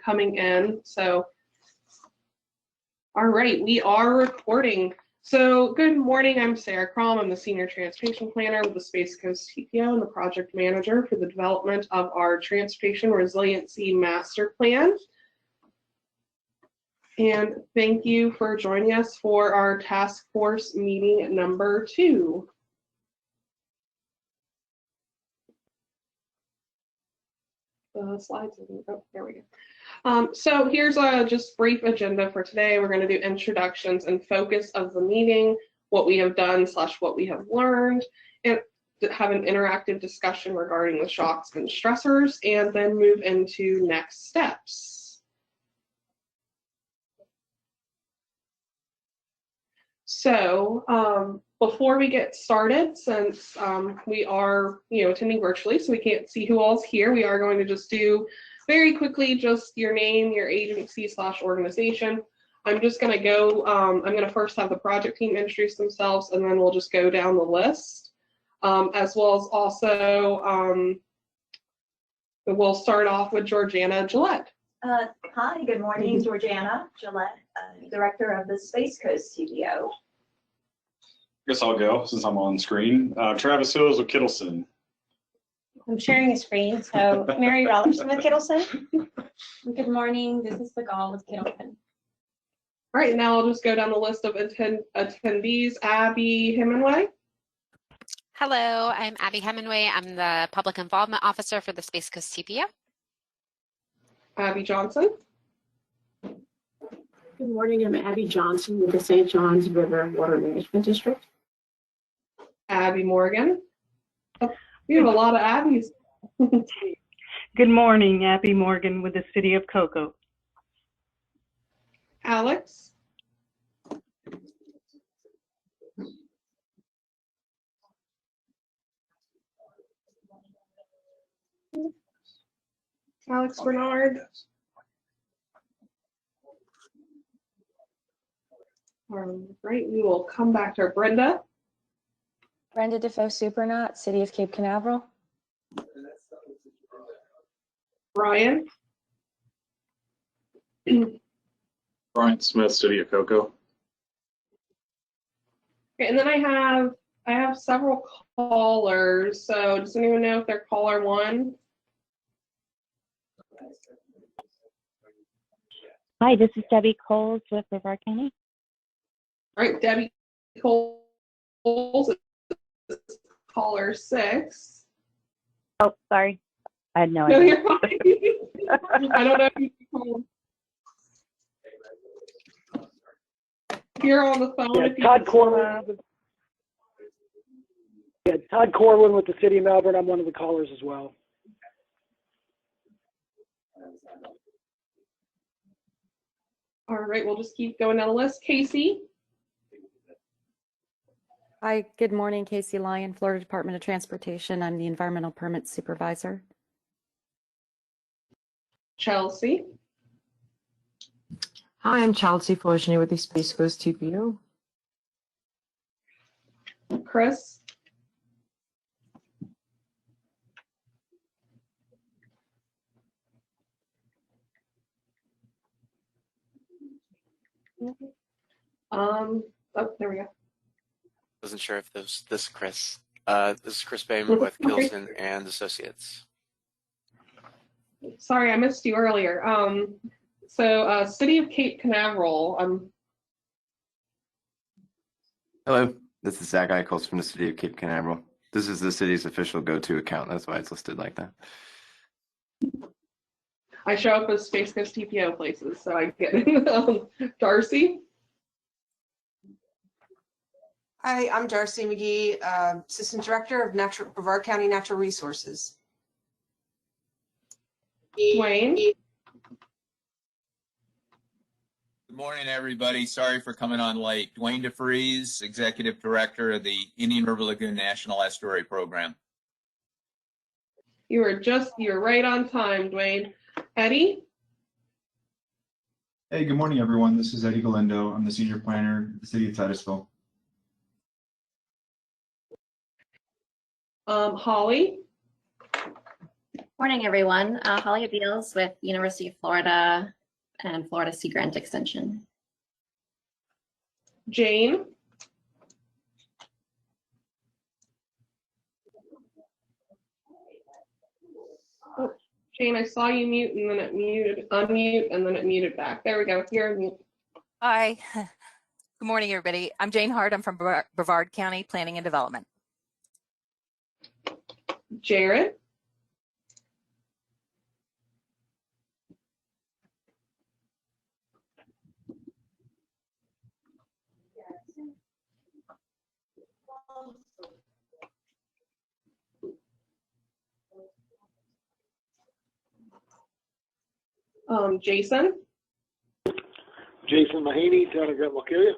coming in. So, all right, we are recording. So good morning, I'm Sarah Crom. I'm the Senior Transportation Planner with the Space Coast TPO and the Project Manager for the development of our Transportation Resiliency Master Plan. And thank you for joining us for our task force meeting number 2. The slides, oh, there we go. So here's a just brief agenda for today. We're going to do introductions and focus of the meeting, what we have done / what we have learned, and have an interactive discussion regarding the shocks and stressors, and then move into next steps. So before we get started, since we are attending virtually, so we can't see who all's here, we are going to just do very quickly just your name, your agency / organization. I'm just going to go, I'm going to first have the project team introduce themselves, and then we'll just go down the list, as well as also we'll start off with Georgiana Gillette. Hi, good morning, Georgiana Gillette, Director of the Space Coast TPO. Guess I'll go since I'm on screen. Travis Hills with Kittleson. I'm sharing a screen, so Mary Rollerson with Kittleson. Good morning, this is the Gall with Kittleson. All right, now I'll just go down the list of attendees. Abby Hemingway. Hello, I'm Abby Hemingway. I'm the Public Involvement Officer for the Space Coast TPO. Abby Johnson. Good morning, I'm Abby Johnson with the St. Johns River Water Management District. Abby Morgan. Oh, we have a lot of Abby's. Good morning, Abby Morgan with the City of Cocoa. Alex. Alex Bernard. All right, we will come back to Brenda. Brenda Defoe Supernaut, City of Cape Canaveral. Brian. Brian Smith, City of Cocoa. Okay, and then I have several callers. So does anyone know if they're caller 1? Hi, this is Debbie Coles with Brevard County. All right, Debbie Coles is caller 6. Oh, sorry. I had no No, idea. you're fine. I don't know if you can call. You're on the phone. Yeah, Todd Corwin. Todd Corwin with the City of Melbourne. I'm one of the callers as well. All right, we'll just keep going down the list. Casey. Hi, good morning, Casey Lyon, Florida Department of Transportation. I'm the Environmental Permit Supervisor. Chelsea. Hi, I'm Chelsea Forgenet with the Space Coast TPO. Chris. Oh, there we go. Wasn't sure if this is Chris. This is Chris Bayman with Kittleson and Associates. Sorry, I missed you earlier. So City of Cape Canaveral. Hello, this is Zach Eichholz from the City of Cape Canaveral. This is the city's official go-to account. That's why it's listed like that. I show up as Space Coast TPO places, so I get it. Darcy. Hi, I'm Darcy McGee, Assistant Director of Brevard County Natural Resources. Dwayne. Good morning, everybody. Sorry for coming on late. Dwayne DeFries, Executive Director of the Indian River Lagoon National Estuary Program. You were right on time, Dwayne. Eddie? Hey, good morning, everyone. This is Eddie Galindo. I'm the Senior Planner at the City of Titusville. Holly? Morning, everyone. Holly Beals with University of Florida and Florida Sea Grant Extension. Jane. Oh, Jane, I saw you mute and then it muted, unmute, and then it muted back. There we go. You're mute. Hi. Good morning, everybody. I'm Jane Hart. I'm from Brevard County Planning and Development. Jared. Jason. Jason Mahaney, Town of Grand Localia.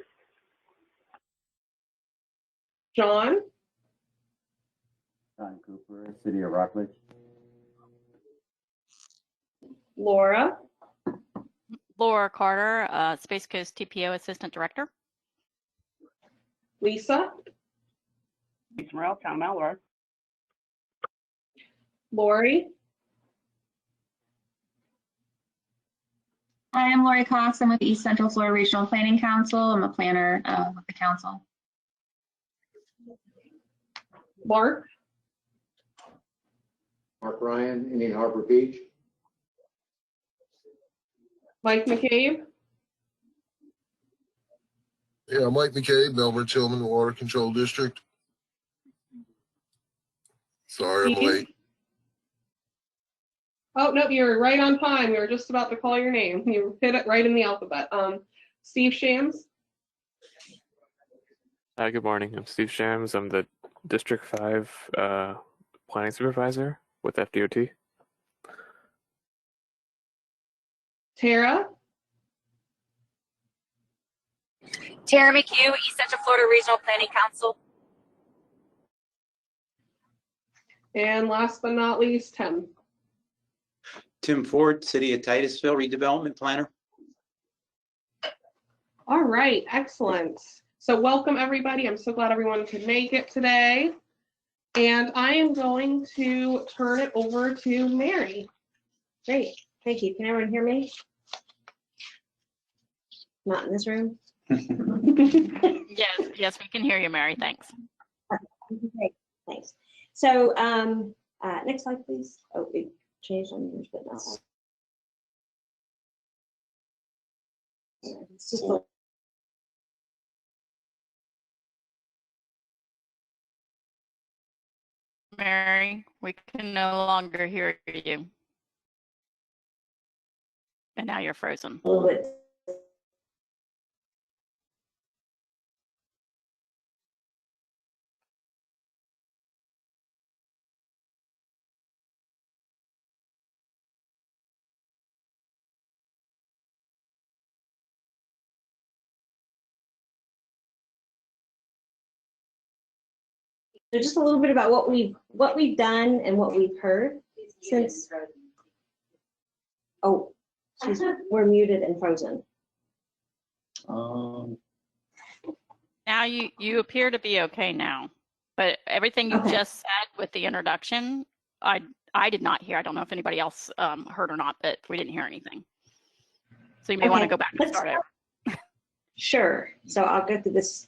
John. John Cooper, City of Rockledge. Laura. Laura Carter, Space Coast TPO Assistant Director. Lisa. Lisa Morrell, Town of Malware. Lori. Hi, I'm Lori Cox. I'm with the East Central Florida Regional Planning Council. I'm a planner with the council. Mark. Mark Ryan, Indian Harbor Beach. Mike McCabe. Yeah, Mike McCabe, Melbourne Tillman Water Control District. Sorry, I'm late. Oh, no, you're right on time. We were just about to call your name. You hit it right in the alphabet. Steve Shams. Good morning. I'm Steve Shams. I'm the District 5 Planning Supervisor with FDOT. Tara. Tara McHugh, East Central Florida Regional Planning Council. And last but not least, Tim. Tim Ford, City of Titusville Redevelopment Planner. All right, excellent. So welcome everybody. I'm so glad everyone could make it today. And I am going to turn it over to Mary. Great, thank you. Can everyone hear me? Not in this room? Yes, we can hear you, Mary. Thanks. Great, thanks. So next slide, please. Oh, it changed on yours, but not. It's just a Mary, we can no longer hear you. And now you're frozen. little bit. So just a little bit about what we've done and what we've heard since. Oh, we're muted and frozen. Now you appear to be okay now, but everything you just said with the introduction, I did not hear. I don't know if anybody else heard or not, but we didn't hear anything. So you may want to go back and start over. Sure. So I'll go through this.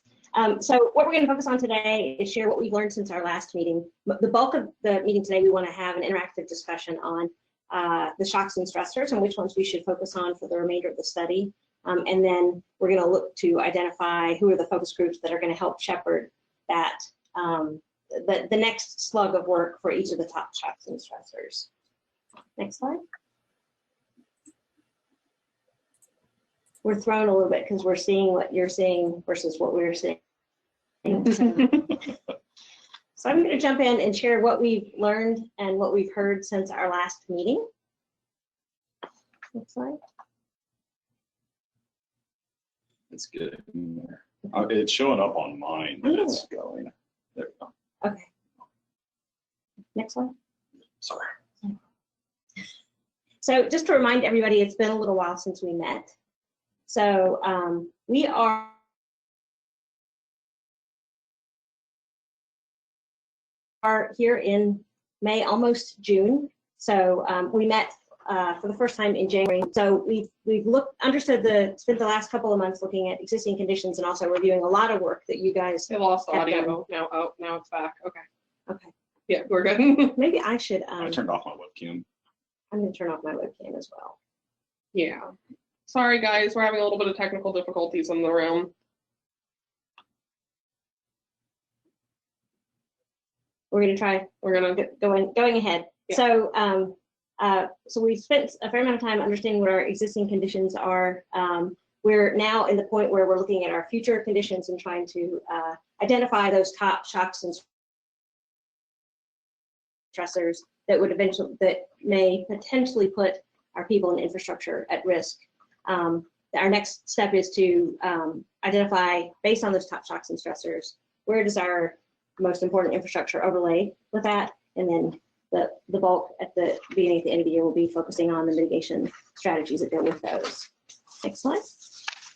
So what we're going to focus on today is share what we've learned since our last meeting. The bulk of the meeting today, we want to have an interactive discussion on the shocks and stressors and which ones we should focus on for the remainder of the study. And then we're going to look to identify who are the focus groups that are going to help shepherd that the next slug of work for each of the top shocks and stressors. Next slide. We're thrown a little bit because we're seeing what you're seeing versus what we're seeing. So I'm going to jump in and share what we've learned and what we've heard since our last meeting. Next slide. It's good. It's showing up on mine, but it's going. There we go. Okay. Next slide. Sorry. So just to remind everybody, it's been a little while since we met. So we are here in May, almost June, So we met for the first time in January. So we've spent the last couple of months looking at existing conditions and also reviewing a lot of work that you guys I lost have audio. done. Now it's back. Okay. Okay. Yeah, we're good. Maybe I should. I turned off my webcam. I'm going to turn off my webcam as well. Yeah. Sorry, guys. We're having a little bit of technical difficulties in the room. We're going to try. We're going to going ahead. Yeah. So we spent a fair amount of time understanding what our existing conditions are. We're now in the point where we're looking at our future conditions and trying to identify those top shocks and stressors that may potentially put our people and infrastructure at risk. Our next step is to identify, based on those top shocks and stressors, where does our most important infrastructure overlay with that, and then the bulk at the beginning, at the end of the year, will be focusing on the mitigation strategies that go with those. Next slide.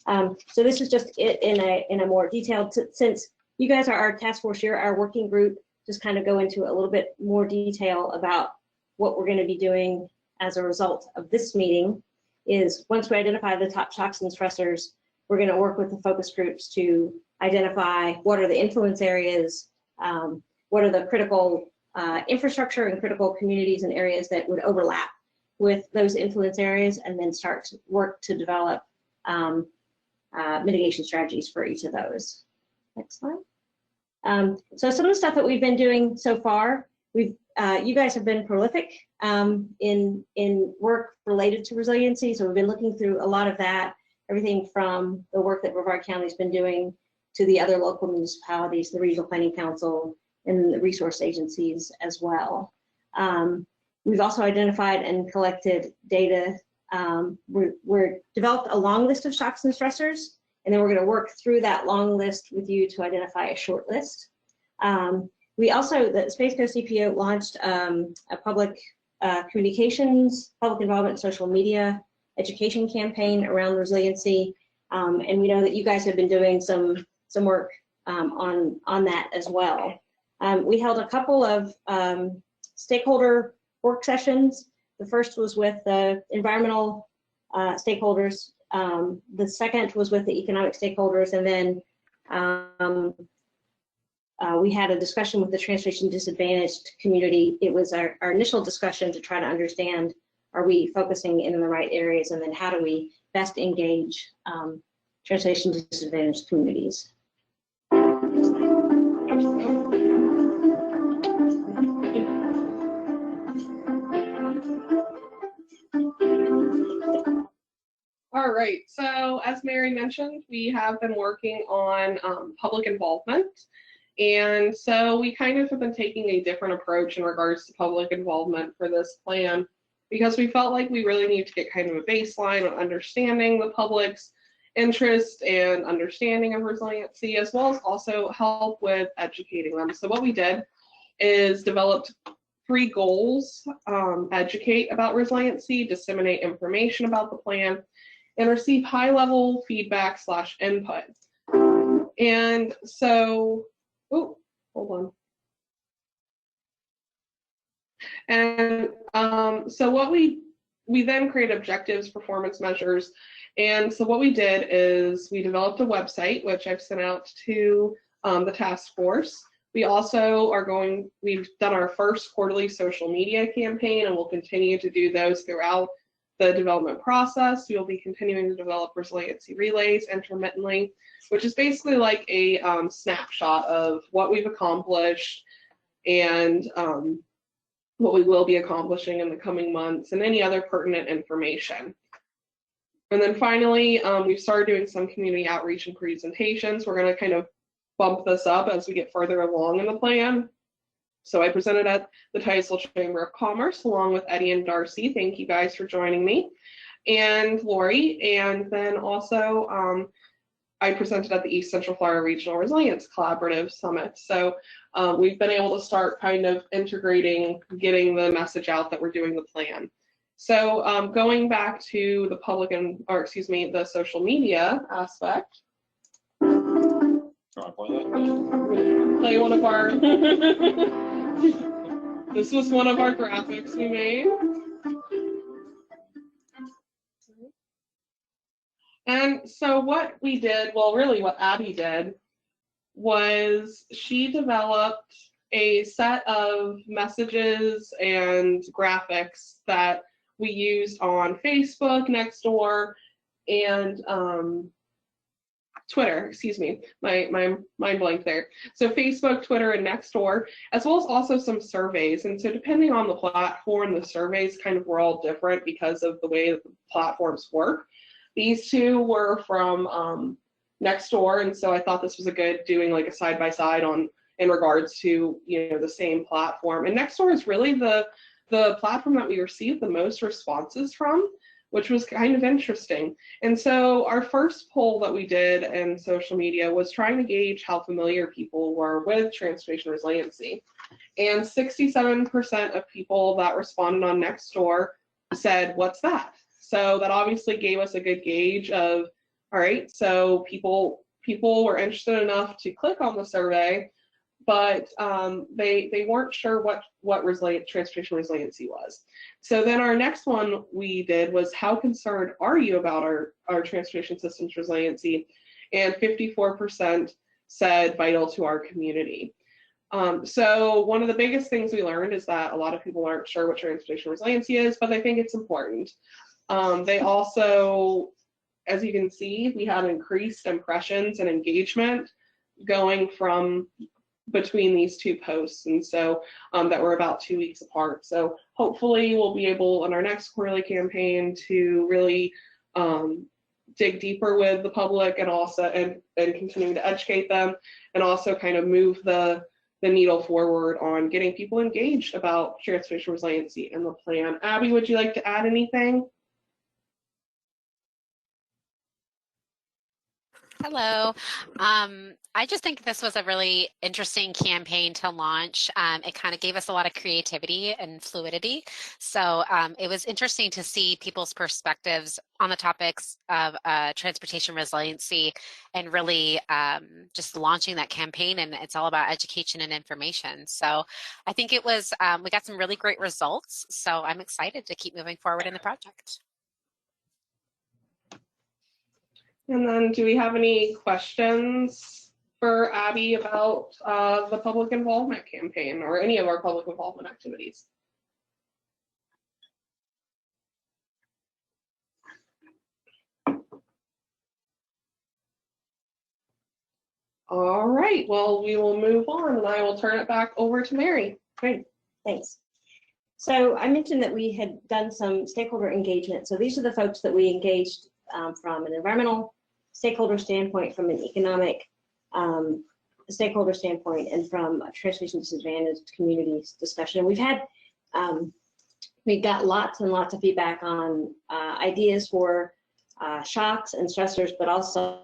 So this is just it in a more detailed, since you guys are our task force, you're our working group, just kind of go into a little bit more detail about what we're going to be doing as a result of this meeting. Is once we identify the top shocks and stressors, we're going to work with the focus groups to identify what are the influence areas, what are the critical infrastructure and critical communities and areas that would overlap with those influence areas, and then start to work to develop mitigation strategies for each of those. Next slide. So some of the stuff that we've been doing so far, you guys have been prolific in work related to resiliency. So we've been looking through a lot of that, everything from the work that Brevard County's been doing to the other local municipalities, the Regional Planning Council, and the resource agencies as well. We've also identified and collected data. We're developed a long list of shocks and stressors, and then we're going to work through that long list with you to identify a short list. We also, the Space Coast CPO launched a public communications, public involvement, social media education campaign around resiliency, and we know that you guys have been doing some work on that as well. We held a couple of stakeholder work sessions. The first was with the environmental stakeholders. The second was with the economic stakeholders, and then we had a discussion with the transportation disadvantaged community. It was our initial discussion to try to understand, are we focusing in the right areas, and then how do we best engage transportation disadvantaged communities. All right, so as Mary mentioned, we have been working on public involvement. And so we kind of have been taking a different approach in regards to public involvement for this plan, because we felt like we really need to get kind of a baseline on understanding the public's interest and understanding of resiliency, as well as also help with educating them. So what we did is developed 3 goals: educate about resiliency, disseminate information about the plan, and receive high-level feedback / input. And so, oh, hold on. And so what we then create objectives, performance measures. And so what we did is we developed a website, which I've sent out to the task force. We also we've done our first quarterly social media campaign, and we'll continue to do those throughout the development process. We will be continuing to develop resiliency relays intermittently, which is basically like a snapshot of what we've accomplished and what we will be accomplishing in the coming months, and any other pertinent information. And then finally, we've started doing some community outreach and presentations. We're going to kind of bump this up as we get further along in the plan. So I presented at the Titusville Chamber of Commerce along with Eddie and Darcy. Thank you guys for joining me, and Lori. And then also I presented at the East Central Florida Regional Resilience Collaborative Summit. So we've been able to start kind of integrating, getting the message out that we're doing the plan. So going back to the the social media aspect. Play one of our. This was one of our graphics we made. And so what we did, well, really what Abby did, was she developed a set of messages and graphics that we used on Facebook, Nextdoor, and Twitter, excuse me, my mind blank there. So Facebook, Twitter, and Nextdoor, as well as also some surveys. And so depending on the platform, the surveys kind of were all different because of the way that the platforms work. These two were from Nextdoor, and so I thought this was a good doing like a side-by-side on in regards to, you know, the same platform. And Nextdoor is really the platform that we received the most responses from, which was kind of interesting. And so our first poll that we did in social media was trying to gauge how familiar people were with transportation resiliency. And 67% of people that responded on Nextdoor said, "What's that?" So that obviously gave us a good gauge of, all right, so people were interested enough to click on the survey, but they weren't sure what transportation resiliency was. So then our next one we did was, how concerned are you about our transportation system's resiliency? And 54% said vital to our community. So one of the biggest things we learned is that a lot of people aren't sure what transportation resiliency is, but they think it's important. They also, as you can see, we had increased impressions and engagement going from between these two posts, and so that were about 2 weeks apart. So hopefully we'll be able in our next quarterly campaign to really dig deeper with the public and also and continuing to educate them, and also kind of move the needle forward on getting people engaged about transportation resiliency and the plan. Abby, would you like to add anything? Hello. I just think this was a really interesting campaign to launch. It kind of gave us a lot of creativity and fluidity. So it was interesting to see people's perspectives on the topics of transportation resiliency and really just launching that campaign. And it's all about education and information. So I think it was, we got some really great results. So I'm excited to keep moving forward in the project. And then do we have any questions for Abby about the public involvement campaign or any of our public involvement activities? All right, well, we will move on and I will turn it back over to Mary. Great, thanks. So I mentioned that we had done some stakeholder engagement. So these are the folks that we engaged from an environmental stakeholder standpoint, from an economic stakeholder standpoint, and from a transportation disadvantaged communities discussion. We've had, we got lots and lots of feedback on ideas for shocks and stressors, but also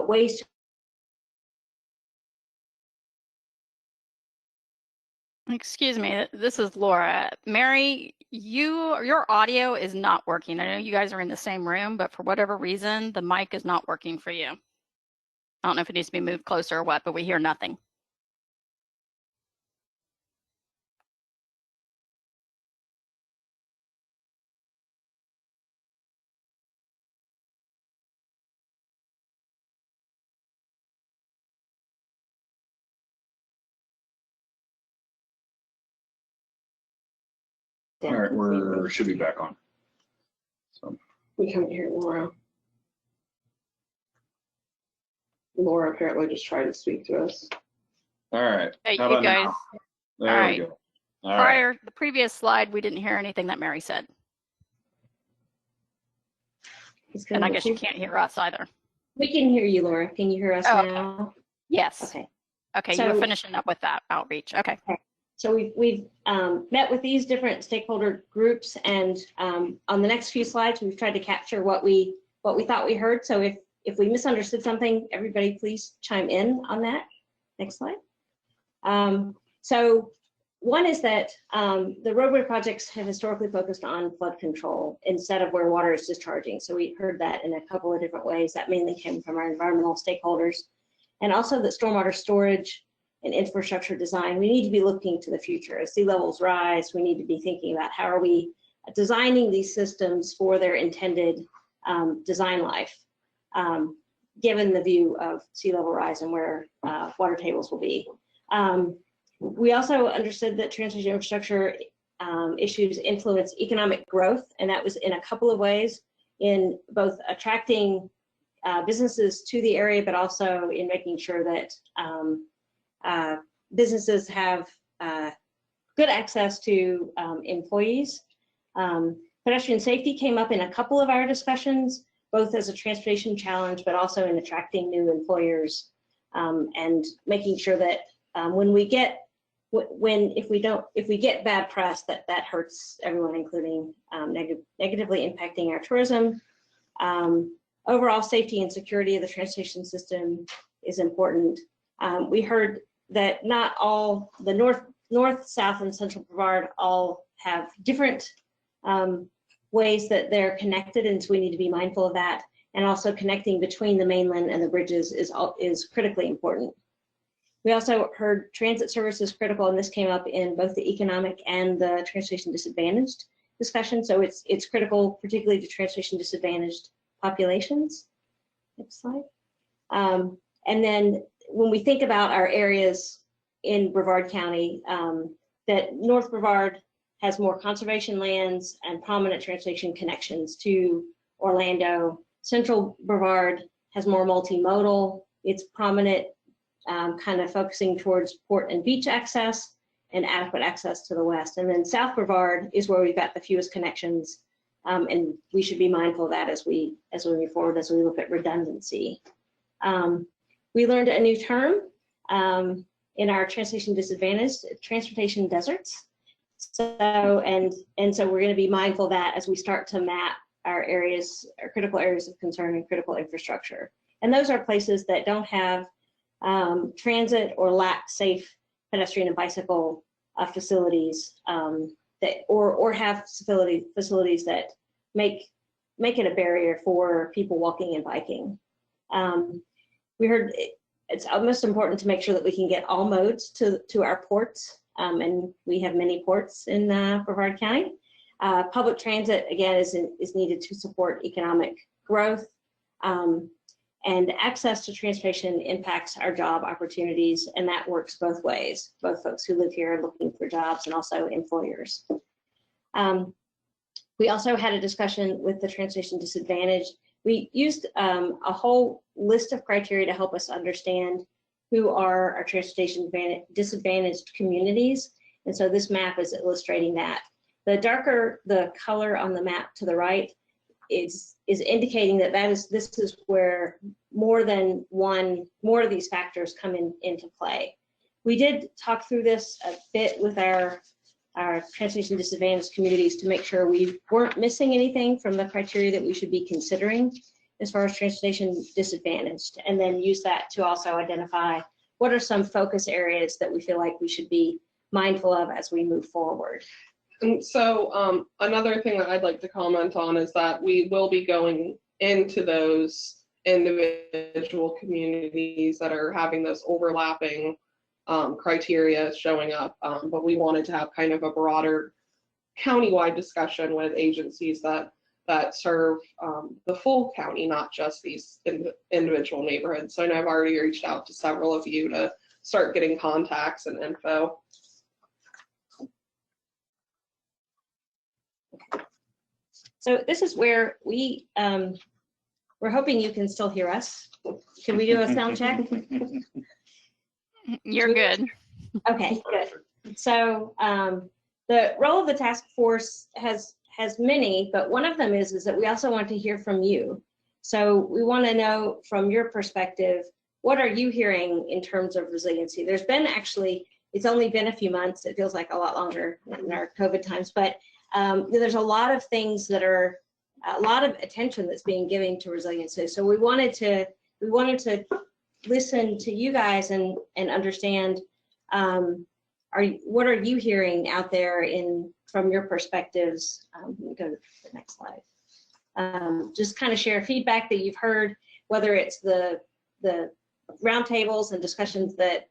ways to Excuse me, this is Laura. Mary, your audio is not working. I know you guys are in the same room, but for whatever reason, the mic is not working for you. I don't know if it needs to be moved closer or what, but we hear nothing. All right, we should be back on. So we can't hear Laura. Laura apparently just tried to speak to us. All right. Hey, How you about guys. now? There All we right. go. All right. The previous slide, we didn't hear anything that Mary said. And I guess you can't hear us either. We can hear you, Laura. Can you hear us now? Okay. Yes. Okay. Okay, So, you were finishing up with that outreach. Okay. So we've met with these different stakeholder groups, and on the next few slides, we've tried to capture what we thought we heard. So if we misunderstood something, everybody please chime in on that. Next slide. So one is that the roadway projects have historically focused on flood control instead of where water is discharging. So we heard that in a couple of different ways. That mainly came from our environmental stakeholders. And also that stormwater storage and infrastructure design, we need to be looking to the future. As sea levels rise, we need to be thinking about how are we designing these systems for their intended design life, given the view of sea level rise and where water tables will be. We also understood that transportation infrastructure issues influence economic growth, and that was in a couple of ways, in both attracting businesses to the area, but also in making sure that businesses have good access to employees. Pedestrian safety came up in a couple of our discussions, both as a transportation challenge, but also in attracting new employers and making sure that if we get bad press, that hurts everyone, including negatively impacting our tourism. Overall safety and security of the transportation system is important. We heard that not all the north, south, and central Brevard all have different ways that they're connected, and so we need to be mindful of that. And also connecting between the mainland and the bridges is critically important. We also heard transit service is critical, and this came up in both the economic and the transportation disadvantaged discussion. So it's critical, particularly to transportation disadvantaged populations. Next slide. And then when we think about our areas in Brevard County, that North Brevard has more conservation lands and prominent transportation connections to Orlando. Central Brevard has more multimodal. It's prominent, kind of focusing towards port and beach access and adequate access to the west. And then South Brevard is where we've got the fewest connections, and we should be mindful of that as we move forward, as we look at redundancy. We learned a new term in our transportation disadvantaged, transportation deserts. So so we're going to be mindful of that as we start to map our areas, our critical areas of concern and critical infrastructure. And those are places that don't have transit or lack safe pedestrian and bicycle facilities or have facilities that make it a barrier for people walking and biking. We heard it's most important to make sure that we can get all modes to our ports, and we have many ports in Brevard County. Public transit, again, is needed to support economic growth, and access to transportation impacts our job opportunities, and that works both ways, both folks who live here looking for jobs and also employers. We also had a discussion with the transportation disadvantaged. We used a whole list of criteria to help us understand who are our transportation disadvantaged communities. And so this map is illustrating that. The darker the color on the map to the right is indicating that this is where more of these factors come into play. We did talk through this a bit with our transportation disadvantaged communities to make sure we weren't missing anything from the criteria that we should be considering as far as transportation disadvantaged, and then use that to also identify what are some focus areas that we feel like we should be mindful of as we move forward. And so another thing that I'd like to comment on is that we will be going into those individual communities that are having those overlapping criteria showing up, but we wanted to have kind of a broader countywide discussion with agencies that serve the full county, not just these individual neighborhoods. So I know I've already reached out to several of you to start getting contacts and info. So this is where we're hoping you can still hear us. Can we do a sound check? You're good. Okay, good. So the role of the task force has many, but one of them is that we also want to hear from you. So we want to know from your perspective, what are you hearing in terms of resiliency? There's been it's only been a few months. It feels like a lot longer in our COVID times, but there's a lot of things that are a lot of attention that's being given to resiliency. So we wanted to listen to you guys and understand what are you hearing out there from your perspectives. Let me go to the next slide. Just kind of share feedback that you've heard, whether it's the roundtables and discussions that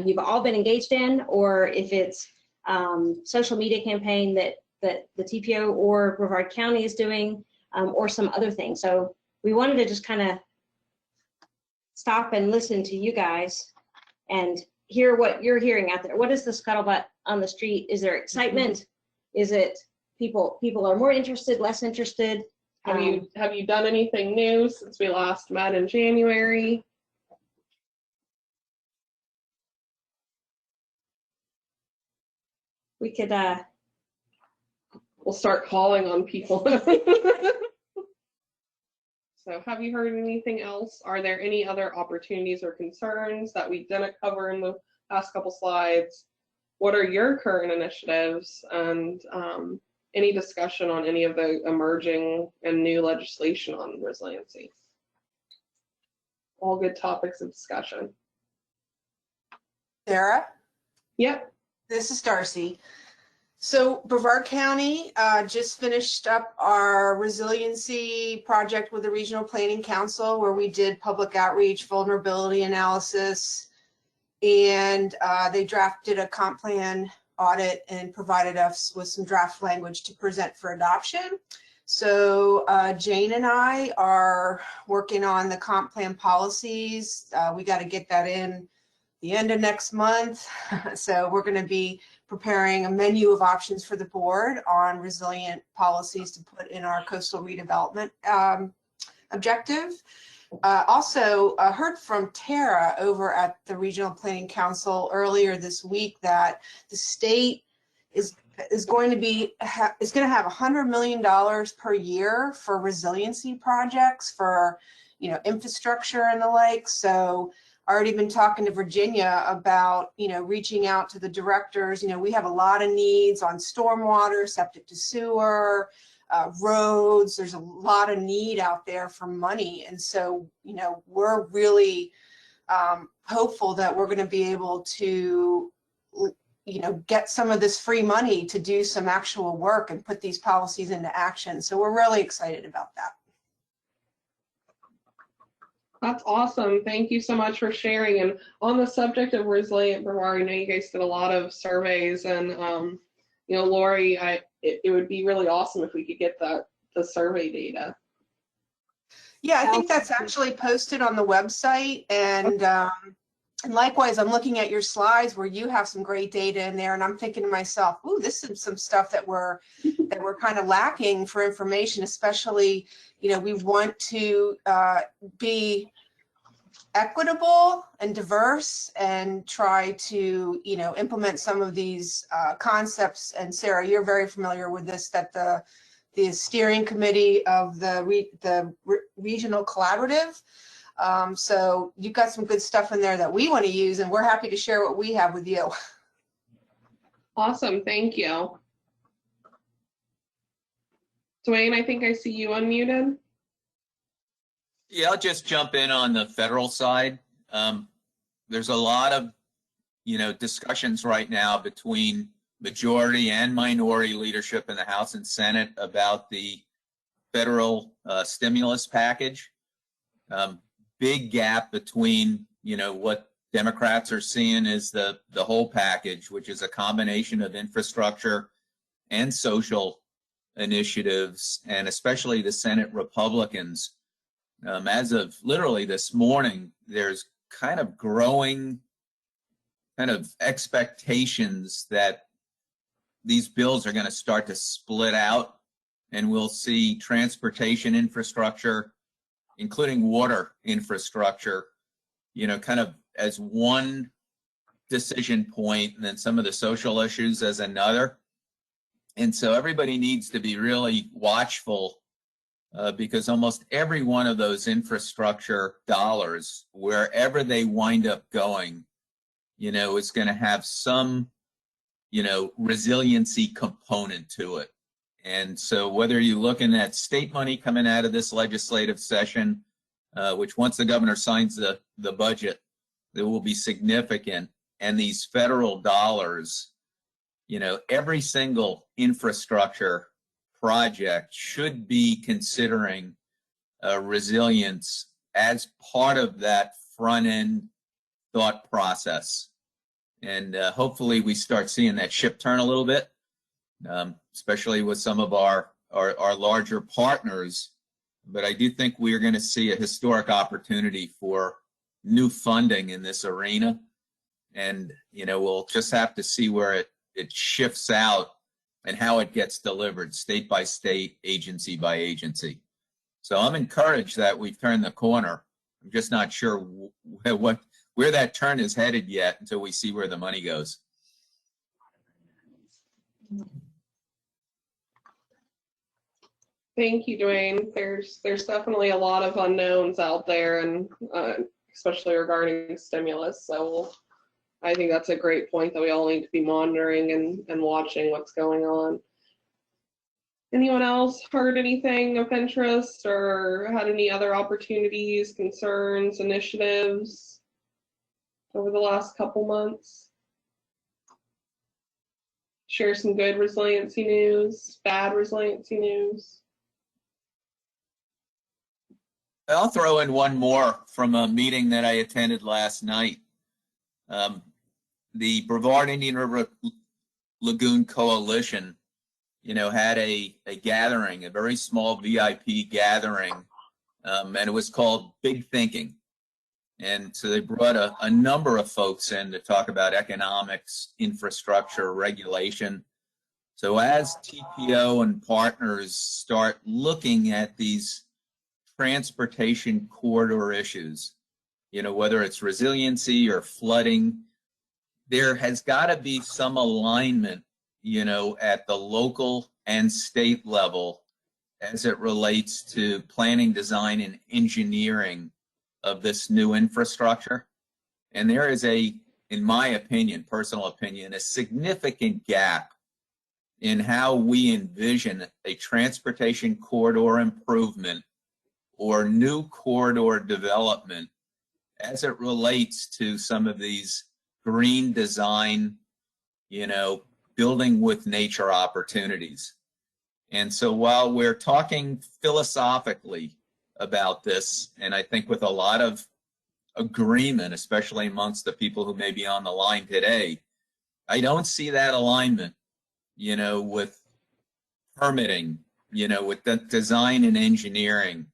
you've all been engaged in, or if it's social media campaign that the TPO or Brevard County is doing, or some other thing. So we wanted to just kind of stop and listen to you guys and hear what you're hearing out there. What is the scuttlebutt on the street? Is there excitement? Is it people are more interested, less interested? Have you done anything new since we last met in January? We could we'll start calling on people. So have you heard anything else? Are there any other opportunities or concerns that we didn't cover in the past couple slides? What are your current initiatives, and any discussion on any of the emerging and new legislation on resiliency? All good topics of discussion. Sarah? Yep. This is Darcy. So Brevard County just finished up our resiliency project with the Regional Planning Council, where we did public outreach, vulnerability analysis, and they drafted a comp plan audit and provided us with some draft language to present for adoption. So Jane and I are working on the comp plan policies. We got to get that in the end of next month. So we're going to be preparing a menu of options for the board on resilient policies to put in our coastal redevelopment objective. Also heard from Tara over at the Regional Planning Council earlier this week that the state is going to have $100 million per year for resiliency projects for, infrastructure and the like. So already been talking to Virginia about, reaching out to the directors. We have a lot of needs on stormwater, septic to sewer, roads. There's a lot of need out there for money. And so, we're really hopeful that we're going to be able to, get some of this free money to do some actual work and put these policies into action. So we're really excited about that. That's awesome. Thank you so much for sharing. And on the subject of Resilient Brevard, I know you guys did a lot of surveys, and Lori, it would be really awesome if we could get the survey data. Yeah, I think that's actually posted on the website, and likewise, I'm looking at your slides where you have some great data in there, and I'm thinking to myself, ooh, this is some stuff that we're kind of lacking for information, especially, we want to be equitable and diverse and try to, implement some of these concepts. And Sarah, you're very familiar with this, that the steering committee of the regional collaborative. So you've got some good stuff in there that we want to use, and we're happy to share what we have with you. Awesome, thank you. Dwayne, I think I see you unmuted. Yeah, I'll just jump in on the federal side. There's a lot of, discussions right now between majority and minority leadership in the House and Senate about the federal stimulus package. Big gap between, what Democrats are seeing as the whole package, which is a combination of infrastructure and social initiatives, and especially the Senate Republicans. As of literally this morning, there's kind of growing expectations that these bills are going to start to split out, and we'll see transportation infrastructure, including water infrastructure, kind of as one decision point, and then some of the social issues as another. And so everybody needs to be really watchful because almost every one of those infrastructure dollars, wherever they wind up going, is going to have some, resiliency component to it. And so whether you're looking at state money coming out of this legislative session, which once the governor signs the budget, it will be significant, and these federal dollars, you know, every single infrastructure project should be considering resilience as part of that front end thought process. And hopefully we start seeing that ship turn a little bit, especially with some of our larger partners. But I do think we are going to see a historic opportunity for new funding in this arena. And, you know, we'll just have to see where it shifts out and how it gets delivered state by state, agency by agency. So I'm encouraged that we've turned the corner. I'm just not sure where that turn is headed yet until we see where the money goes. Thank you, Dwayne. There's definitely a lot of unknowns out there, and especially regarding stimulus. So I think that's a great point that we all need to be monitoring and watching what's going on. Anyone else heard anything of interest or had any other opportunities, concerns, initiatives over the last couple months? Share some good resiliency news, bad resiliency news. I'll throw in one more from a meeting that I attended last night. The Brevard Indian River Lagoon Coalition, you know, had a gathering, a very small VIP gathering, and it was called Big Thinking. And so they brought a number of folks in to talk about economics, infrastructure, regulation. So as TPO and partners start looking at these transportation corridor issues, you know, whether it's resiliency or flooding, there has got to be some alignment, you know, at the local and state level as it relates to planning, design, and engineering of this new infrastructure. And there is in my opinion, personal opinion, a significant gap in how we envision a transportation corridor improvement or new corridor development as it relates to some of these green design, you know, building with nature opportunities. And so while we're talking philosophically about this, and I think with a lot of agreement, especially amongst the people who may be on the line today, I don't see that alignment, you know, with permitting, you know, with the design and engineering,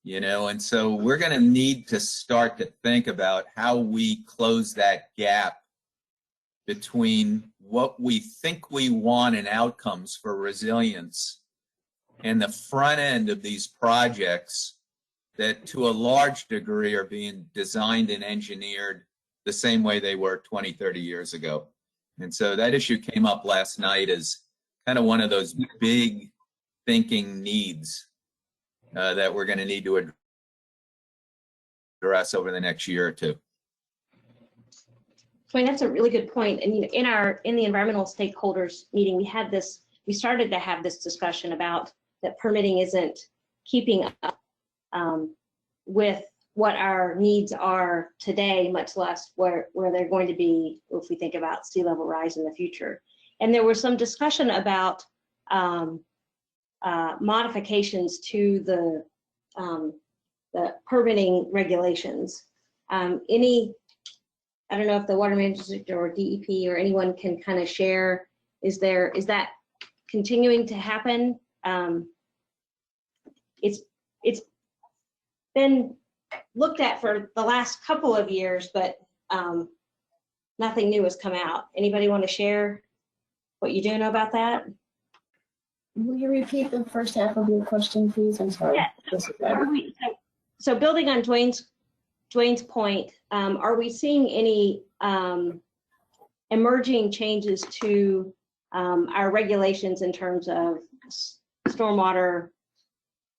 you know, and so we're going to need to start to think about how we close that gap between what we think we want and outcomes for resilience and the front end of these projects that to a large degree are being designed and engineered the same way they were 20, 30 years ago. And so that issue came up last night as kind of one of those big thinking needs that we're going to need to address over the next year or two. So that's a really good point. And you know, in the environmental stakeholders meeting, we started to have this discussion about that permitting isn't keeping up with what our needs are today, much less where they're going to be if we think about sea level rise in the future. And there was some discussion about modifications to the permitting regulations. I don't know if the water management or DEP or anyone can kind of share, is that continuing to happen? It's been looked at for the last couple of years, but nothing new has come out. Anybody want to share what you do know about that? Will you repeat the first half of your question, please? I'm sorry. Yeah. So building on Dwayne's point, are we seeing any emerging changes to our regulations in terms of stormwater,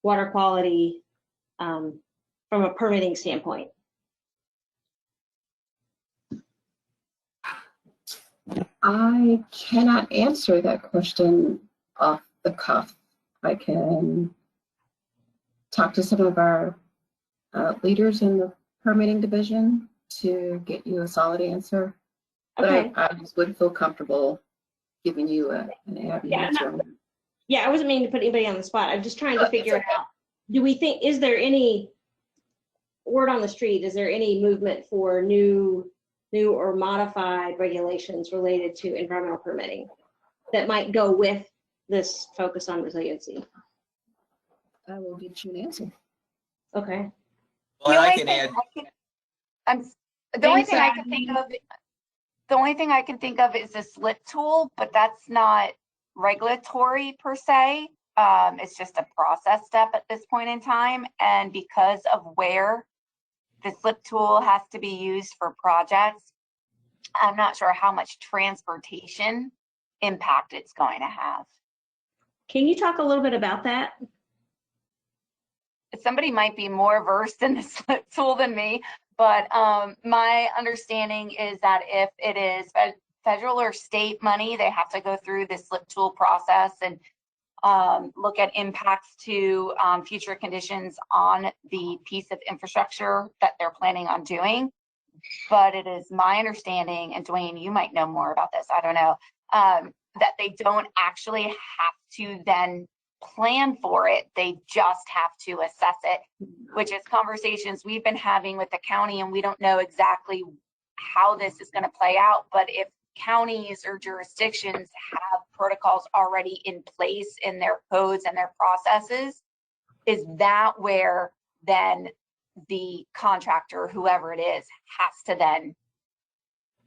water quality, from a permitting standpoint? I cannot answer that question off the cuff. I can talk to some of our leaders in the permitting division to get you a solid answer. But Okay. I just would feel comfortable giving you an answer. Yeah, I wasn't meaning to put anybody on the spot. I'm just trying to figure out, do we think, is there any word on the street? Is there any movement for new or modified regulations related to environmental permitting that might go with this focus on resiliency? I will get you an answer. Okay. Well, I can add. The only thing I can think of. The only thing I can think of is the slip tool, but that's not regulatory per se. It's just a process step at this point in time. And because of where the slip tool has to be used for projects, I'm not sure how much transportation impact it's going to have. Can you talk a little bit about that? Somebody might be more versed in the slip tool than me, but my understanding is that if it is federal or state money, they have to go through the slip tool process and look at impacts to future conditions on the piece of infrastructure that they're planning on doing. But it is my understanding, and Dwayne, you might know more about this, I don't know, that they don't actually have to then plan for it. They just have to assess it, which is conversations we've been having with the county, and we don't know exactly how this is going to play out. But if counties or jurisdictions have protocols already in place in their codes and their processes, is that where then the contractor, whoever it is, has to then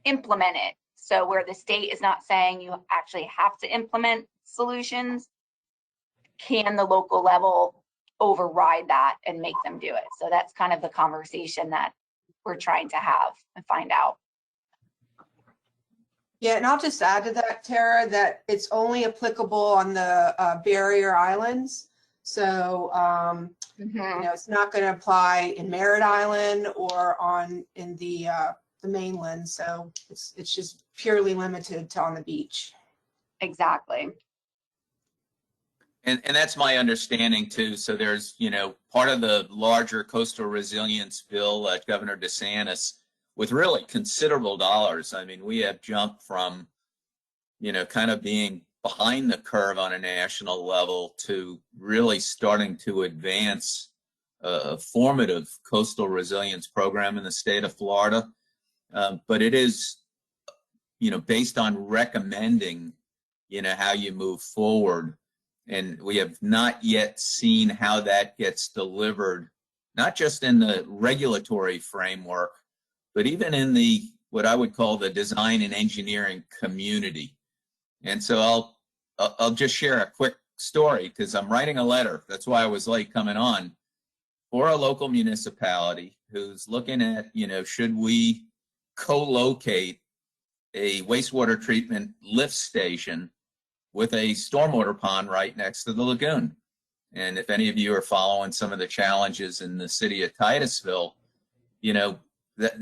implement it? So where the state is not saying you actually have to implement solutions, can the local level override that and make them do it? So that's kind of the conversation that we're trying to have and find out. Yeah, and I'll just add to that, Tara, that it's only applicable on the barrier islands. So, you know, it's not going to apply in Merritt Island or in the mainland. So it's just purely limited to on the beach. Exactly. And that's my understanding too. So there's, you know, part of the larger coastal resilience bill that Governor DeSantis, with really considerable dollars. I mean, we have jumped from, you know, kind of being behind the curve on a national level to really starting to advance a formative coastal resilience program in the state of Florida. But it is, you know, based on recommending, you know, how you move forward. And we have not yet seen how that gets delivered, not just in the regulatory framework, but even in the, what I would call the design and engineering community. And so I'll just share a quick story because I'm writing a letter. That's why I was late coming on, for a local municipality who's looking at, you know, should we co-locate a wastewater treatment lift station with a stormwater pond right next to the lagoon. And if any of you are following some of the challenges in the city of Titusville, you know, that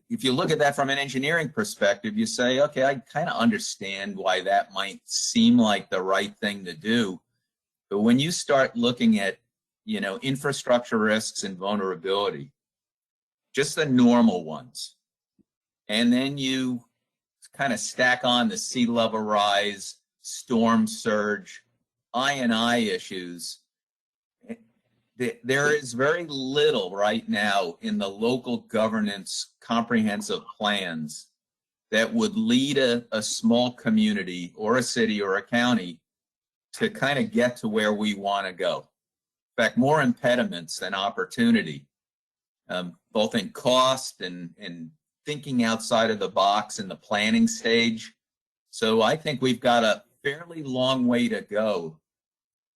if you look at that from an engineering perspective, you say, okay, I kind of understand why that might seem like the right thing to do. But when you start looking at, you know, infrastructure risks and vulnerability, just the normal ones, and then you kind of stack on the sea level rise, storm surge, I&I issues, there is very little right now in the local governance comprehensive plans that would lead a small community or a city or a county to kind of get to where we want to go. In fact, more impediments than opportunity, both in cost and thinking outside of the box in the planning stage. So I think we've got a fairly long way to go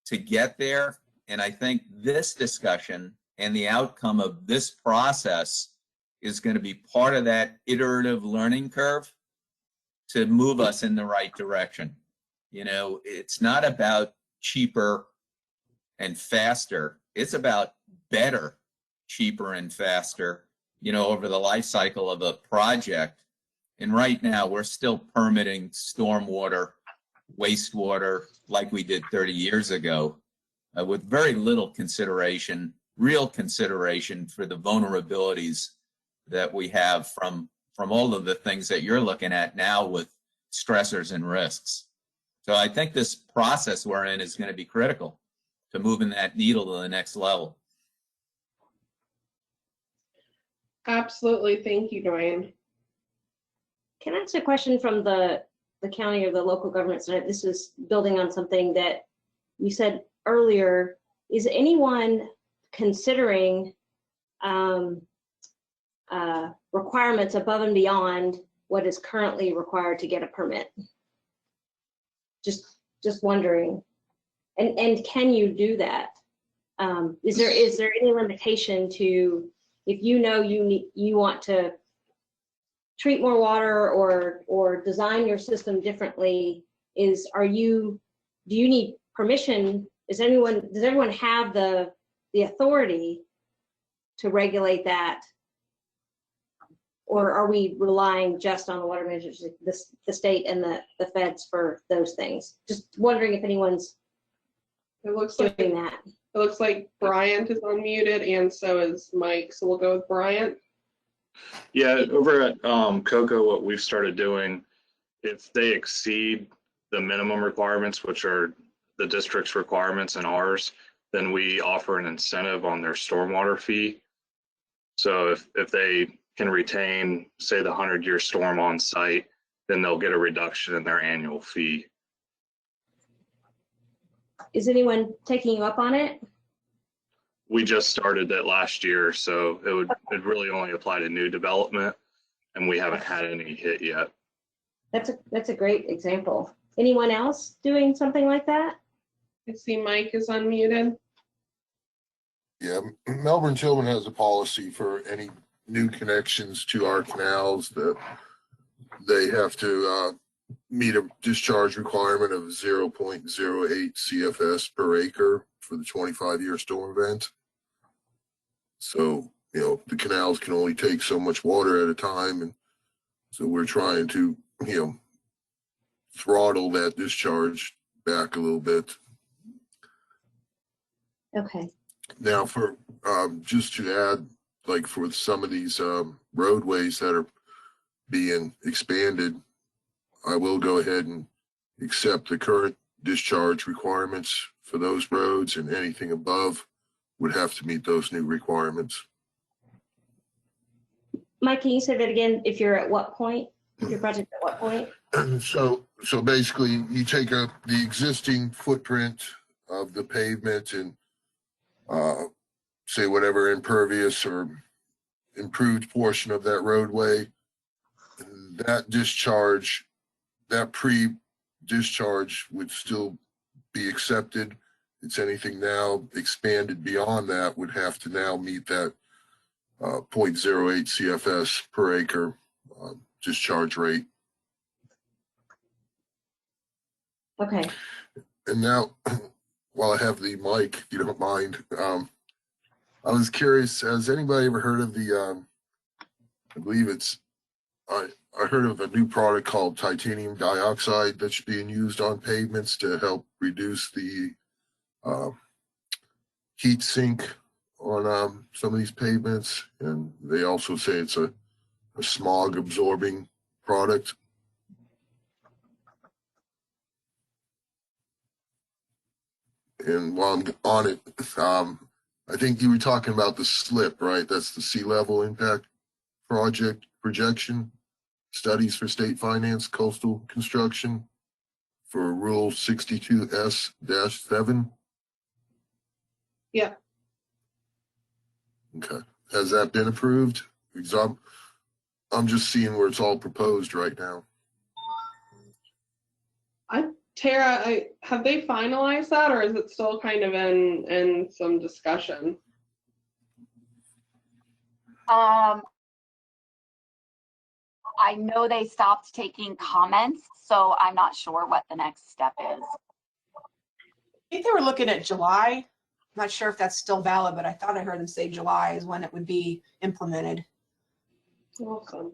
to get there. And I think this discussion and the outcome of this process is going to be part of that iterative learning curve to move us in the right direction. You know, it's not about cheaper and faster. It's about better, cheaper, and faster, you know, over the life cycle of a project. And right now we're still permitting stormwater wastewater like we did 30 years ago, with very little consideration, real consideration for the vulnerabilities that we have from all of the things that you're looking at now with stressors and risks. So I think this process we're in is going to be critical to moving that needle to the next level. Absolutely. Thank you, Dwayne. Can I ask a question from the county or the local government side? This is building on something that you said earlier. Is anyone considering requirements above and beyond what is currently required to get a permit? Just wondering. And can you do that? Is there any limitation to, if you know you want to treat more water or design your system differently, do you need permission? Does everyone have the authority to regulate that? Or are we relying just on the water managers, the state and the feds for those things? Just wondering if anyone's doing that. It looks like Bryant is unmuted and so is Mike. So we'll go with Bryant. Yeah, over at COCO, what we've started doing, if they exceed the minimum requirements, which are the district's requirements and ours, then we offer an incentive on their stormwater fee. So if they can retain, say, the 100-year storm on site, then they'll get a reduction in their annual fee. Is anyone taking you up on it? We just started it last year, so it really only apply to new development, and we haven't had any hit yet. That's a great example. Anyone else doing something like that? I see Mike is unmuted. Yeah, Melbourne Tillman has a policy for any new connections to our canals that they have to meet a discharge requirement of 0.08 CFS per acre for the 25-year storm event. So, the canals can only take so much water at a time. And so we're trying to, throttle that discharge back a little bit. Okay. Now for, just to add, like for some of these roadways that are being expanded, I will go ahead and accept the current discharge requirements for those roads, and anything above would have to meet those new requirements. Mike, can you say that again? If you're at what point? Your project at what point? So basically, you take the existing footprint of the pavement and say whatever impervious or improved portion of that roadway, that discharge, that pre-discharge would still be accepted. It's anything now expanded beyond that would have to now meet that 0.08 CFS per acre discharge rate. Okay. And now, while I have the mic, if you don't mind, I was curious, has anybody ever heard of the, I believe it's, I heard of a new product called titanium dioxide that's being used on pavements to help reduce the heat sink on some of these pavements. And they also say it's a smog absorbing product. And while I'm on it, I think you were talking about the SLIP, right? That's the sea level impact project projection studies for state finance coastal construction for Rule 62S-7. Yeah. Okay. Has that been approved? Because I'm just seeing where it's all proposed right now. Tara, have they finalized that, or is it still kind of in some discussion? I know they stopped taking comments, so I'm not sure what the next step is. I think they were looking at July. I'm not sure if that's still valid, but I thought I heard them say July is when it would be implemented. Awesome.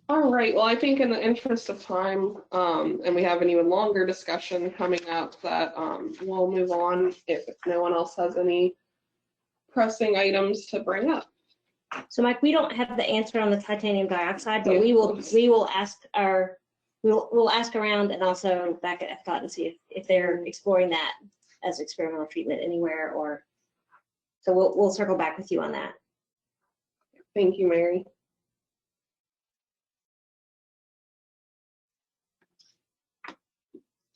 All right, well, I think in the interest of time, and we have an even longer discussion coming up, that we'll move on if no one else has any pressing items to bring up. So Mike, we don't have the answer on the titanium dioxide, but we'll ask we'll ask around and also back at FDOT and see if they're exploring that as experimental treatment anywhere, or so we'll circle back with you on that. Thank you, Mary.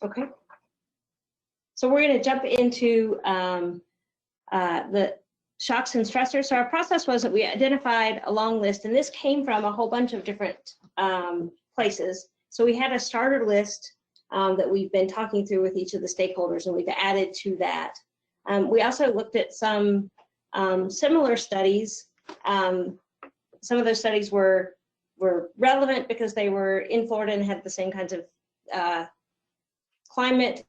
Okay. So we're going to jump into the shocks and stressors. So our process was that we identified a long list, and this came from a whole bunch of different places. So we had a starter list that we've been talking through with each of the stakeholders, and we've added to that. We also looked at some similar studies. Some of those studies were relevant because they were in Florida and had the same kinds of climate.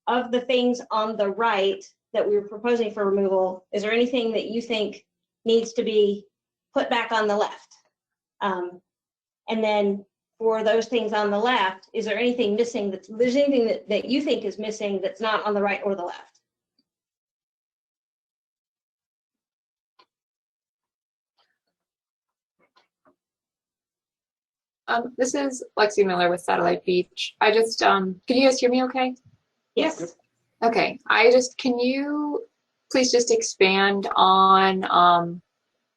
Of the things on the right that we were proposing for removal, is there anything that you think needs to be put back on the left? And then for those things on the left, is there anything missing there's anything that you think is missing that's not on the right or the left? This is Lexi Miller with Satellite Beach. I just, can you guys hear me okay? Yes. Okay, can you please just expand on,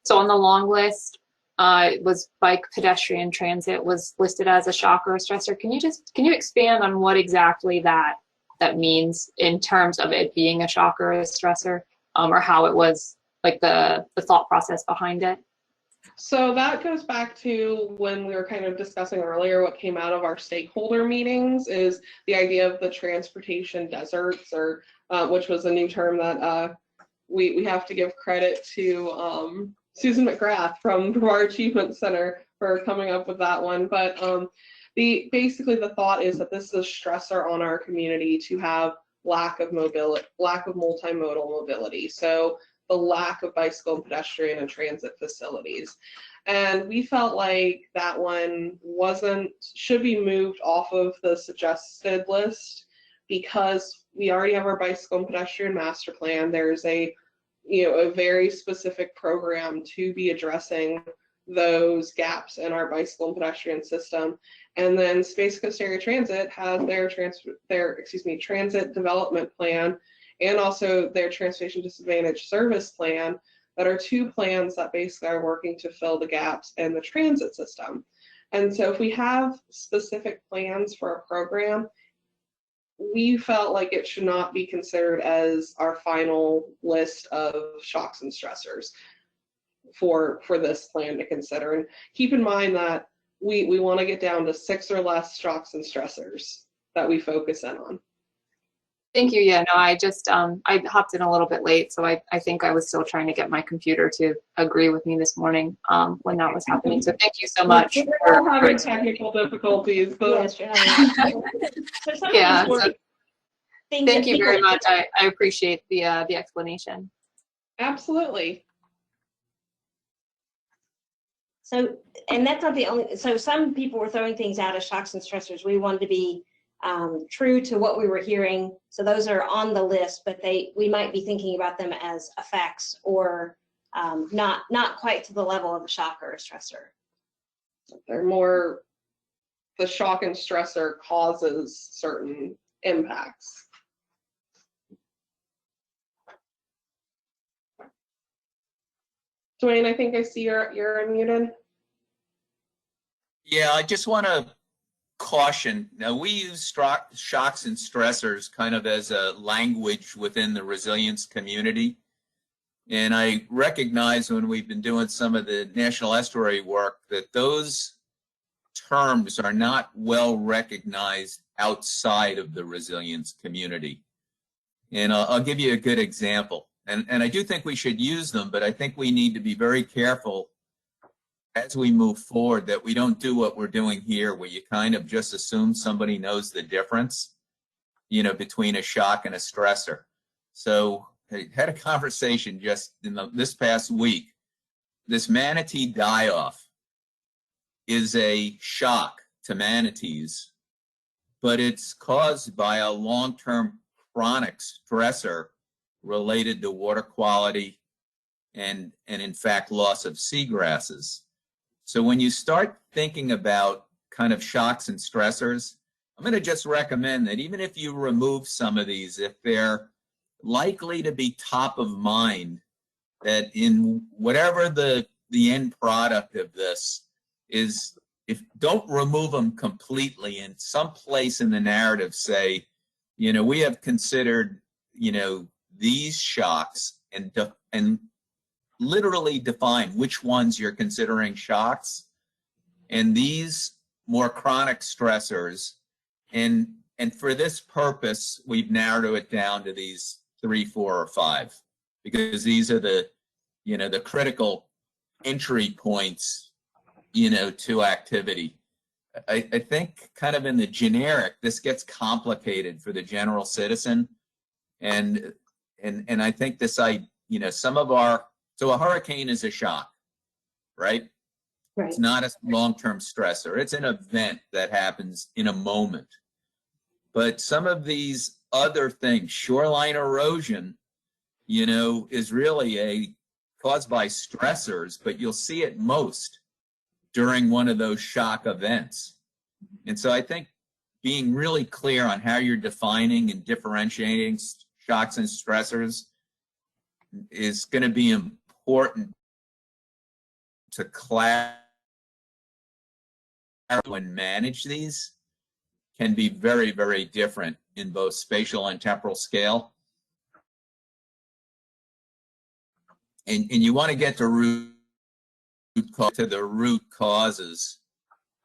so on the long list, it was bike, pedestrian, transit was listed as a shock or a stressor. Can you expand on what exactly that means in terms of it being a shock or a stressor, or how it was, like the thought process behind it? So that goes back to when we were kind of discussing earlier, what came out of our stakeholder meetings is the idea of the transportation deserts, or which was a new term that we have to give credit to Susan McGrath from Brevard Achievement Center for coming up with that one. But basically the thought is that this is a stressor on our community to have lack of multimodal mobility. So the lack of bicycle and pedestrian and transit facilities. And we felt like that one should be moved off of the suggested list because we already have our bicycle and pedestrian master plan. There's a very specific program to be addressing those gaps in our bicycle and pedestrian system. And then Space Coast Area Transit has their transit development plan and also their transportation disadvantage service plan that are two plans that basically are working to fill the gaps in the transit system. And so if we have specific plans for a program, we felt like it should not be considered as our final list of shocks and stressors for this plan to consider. And keep in mind that we want to get down to 6 or less shocks and stressors that we focus in on. Thank you. Yeah, no, I just, I hopped in a little bit late, so I think I was still trying to get my computer to agree with me this morning when that was happening. So thank you so much. We're all having technical difficulties, but yeah, so thank you very much. I appreciate the explanation. Absolutely. So, and that's not the only, so some people were throwing things out as shocks and stressors. We wanted to be true to what we were hearing. So those are on the list, but we might be thinking about them as effects or not quite to the level of a shock or a stressor. They're more, the shock and stressor causes certain impacts. Dwayne, I think I see you're unmuted. Yeah, I just want to caution. Now, we use shocks and stressors kind of as a language within the resilience community. And I recognize when we've been doing some of the national estuary work that those terms are not well recognized outside of the resilience community. And I'll give you a good example. And I do think we should use them, but I think we need to be very careful as we move forward that we don't do what we're doing here, where you kind of just assume somebody knows the difference, between a shock and a stressor. So I had a conversation just in this past week. This manatee die-off is a shock to manatees, but it's caused by a long-term chronic stressor related to water quality and in fact loss of seagrasses. So when you start thinking about kind of shocks and stressors, I'm going to just recommend that even if you remove some of these, if they're likely to be top of mind, that in whatever the end product of this is, don't remove them completely. In some place in the narrative say, we have considered, these shocks and literally define which ones you're considering shocks and these more chronic stressors. And for this purpose, we've narrowed it down to these 3, 4, or 5, because these are the critical entry points, to activity. I think kind of in the generic, this gets complicated for the general citizen. And I think this, so a hurricane is a shock, right? Right. It's not a long-term stressor. It's an event that happens in a moment. But some of these other things, shoreline erosion, is really caused by stressors, but you'll see it most during one of those shock events. And so I think being really clear on how you're defining and differentiating shocks and stressors is going to be important to clarify and manage these can be very, very different in both spatial and temporal scale. And you want to get to the root causes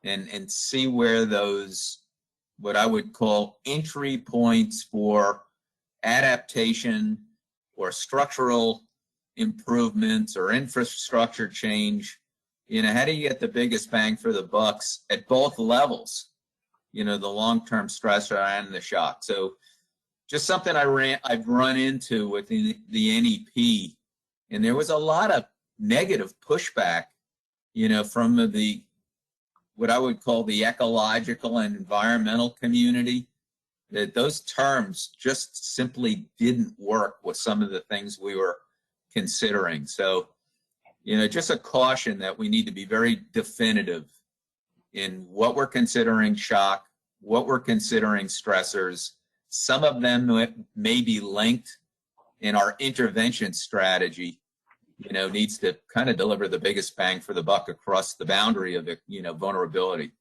and see where those, what I would call entry points for adaptation or structural improvements or infrastructure change. You know, how do you get the biggest bang for the bucks at both levels? You know, the long-term stressor and the shock. So just something I've run into with the NEP, and there was a lot of negative pushback, you know, from the, what I would call the ecological and environmental community, that those terms just simply didn't work with some of the things we were considering. So, you know, just a caution that we need to be very definitive in what we're considering shock, what we're considering stressors. Some of them may be linked, in our intervention strategy, you know, needs to kind of deliver the biggest bang for the buck across the boundary of the, you know, vulnerability.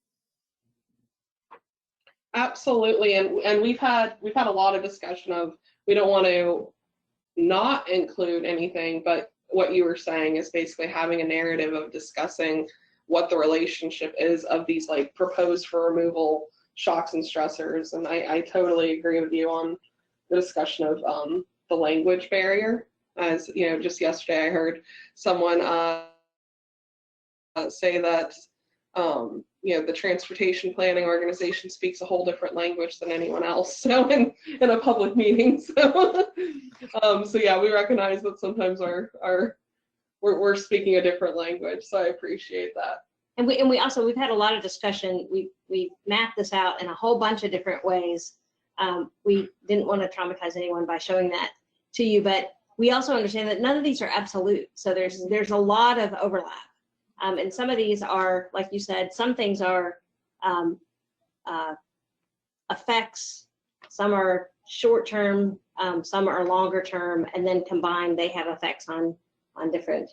Absolutely, and we've had a lot of discussion of, we don't want to not include anything, but what you were saying is basically having a narrative of discussing what the relationship is of these like proposed for removal shocks and stressors. And I totally agree with you on the discussion of the language barrier. As you know, just yesterday I heard someone say that you know, the transportation planning organization speaks a whole different language than anyone else. So in a public meeting, so so yeah, we recognize that sometimes we're speaking a different language. So I appreciate that. And we also, we've had a lot of discussion. We mapped this out in a whole bunch of different ways. We didn't want to traumatize anyone by showing that to you, but we also understand that none of these are absolute. So there's a lot of overlap. And some of these are, like you said, some things are effects, some are short-term, some are longer term, and then combined they have effects on different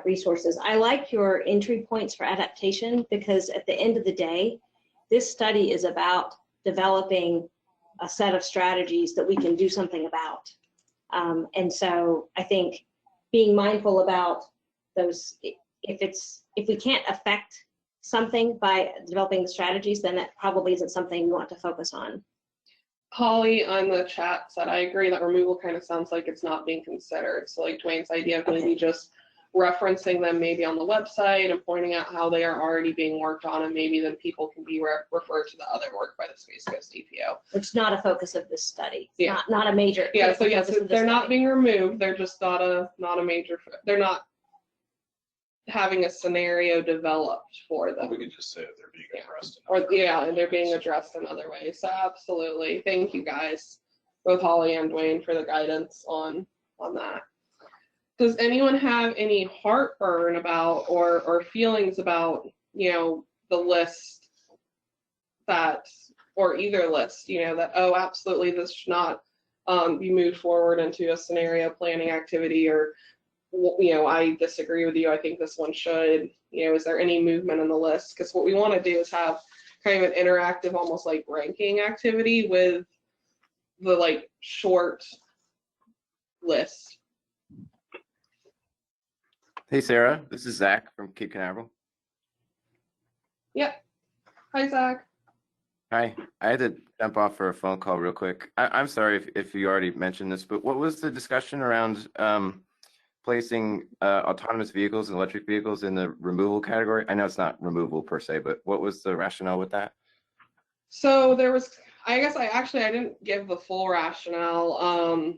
resources. I like your entry points for adaptation, because at the end of the day, this study is about developing a set of strategies that we can do something about. And so I think being mindful about those, if we can't affect something by developing the strategies, then that probably isn't something we want to focus on. Holly on the chat said, I agree that removal kind of sounds like it's not being considered. So like Dwayne's idea of maybe just referencing them maybe on the website and pointing out how they are already being worked on, and maybe then people can be referred to the other work by the Space Coast EPO. Which is not a focus of this study. Yeah. Not a major. Yeah, so yes, they're not being removed. They're just not a major, they're not having a scenario developed for them. We could just say that they're being addressed. Or yeah, and they're being addressed in other ways. So absolutely, thank you guys, both Holly and Dwayne, for the guidance on that. Does anyone have any heartburn about or feelings about, you know, the list that, or either list, you know, that, oh, absolutely, this should not be moved forward into a scenario planning activity, or, you know, I disagree with you, I think this one should, you know, is there any movement in the list? Because what we want to do is have kind of an interactive, almost like ranking activity with the like short list. Hey, Sarah, this is Zach from Cape Canaveral. Yep. Hi, Zach. Hi, I had to jump off for a phone call real quick. I'm sorry if you already mentioned this, but what was the discussion around placing autonomous vehicles and electric vehicles in the removal category? I know it's not removal per se, but what was the rationale with that? So there was, I guess I didn't give the full rationale.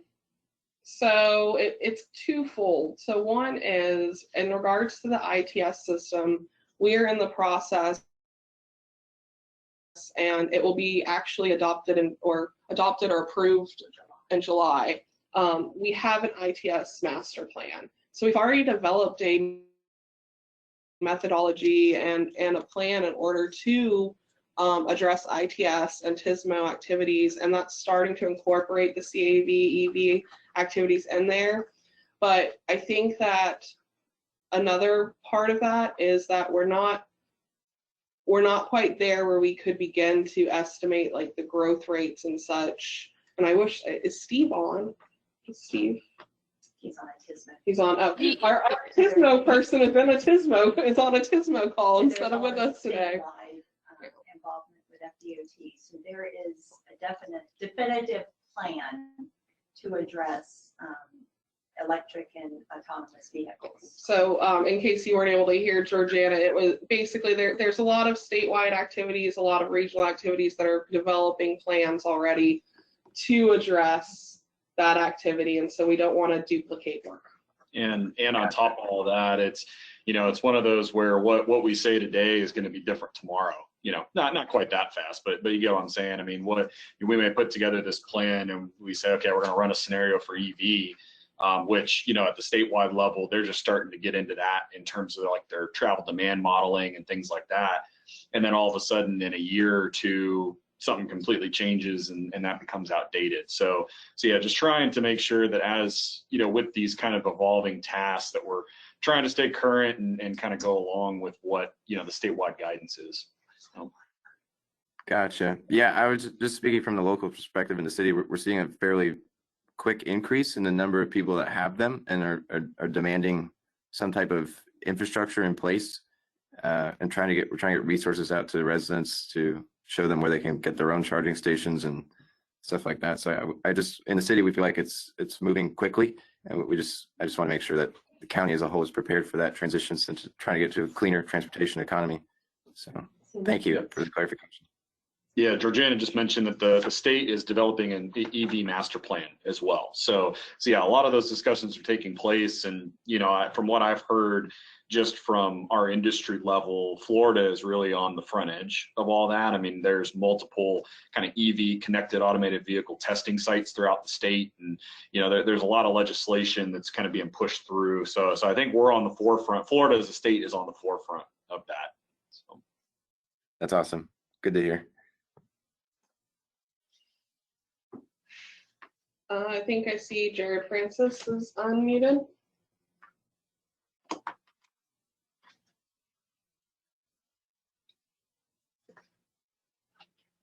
So it's twofold. So one is in regards to the ITS system, we're in the process, and it will be actually adopted or approved in July. We have an ITS master plan. So we've already developed a methodology and a plan in order to address ITS and TISMO activities, and that's starting to incorporate the CAV, EV activities in there. But I think that another part of that is that we're not quite there where we could begin to estimate like the growth rates and such. And I wish, is Steve on? Is Steve? He's on a TISMO. He's on. Oh, our TISMO person is in a TISMO. Is on a TISMO call instead of with us today. Involvement with FDOT. So there is a definitive plan to address electric and autonomous vehicles. So in case you weren't able to hear Georgiana, it was basically there's a lot of statewide activities, a lot of regional activities that are developing plans already to address that activity. And so we don't want to duplicate work. And on top of all that, it's, you know, it's one of those where what we say today is going to be different tomorrow. You know, not quite that fast, but you get what I'm saying. I mean, we may put together this plan and we say, okay, we're going to run a scenario for EV, which, you know, at the statewide level, they're just starting to get into that in terms of like their travel demand modeling and things like that. And then all of a sudden in a year or two, something completely changes and that becomes outdated. So yeah, just trying to make sure that as, you know, with these kind of evolving tasks that we're trying to stay current and kind of go along with what, you know, the statewide guidance is. So. Gotcha. Yeah, I was just speaking from the local perspective in the city. We're seeing a fairly quick increase in the number of people that have them and are demanding some type of infrastructure in place, and we're trying to get resources out to the residents to show them where they can get their own charging stations and stuff like that. So I just, in the city, we feel like it's moving quickly, and I just want to make sure that the county as a whole is prepared for that transition, since trying to get to a cleaner transportation economy. So thank you for the clarification. Yeah, Georgiana just mentioned that the state is developing an EV master plan as well. So yeah, a lot of those discussions are taking place. And, you know, from what I've heard just from our industry level, Florida is really on the front edge of all that. I mean, there's multiple kind of EV connected automated vehicle testing sites throughout the state. And, you know, there's a lot of legislation that's kind of being pushed through. So I think we're on the forefront. Florida as a state is on the forefront of that. So. That's awesome. Good to hear. I think I see Jared Francis is unmuted.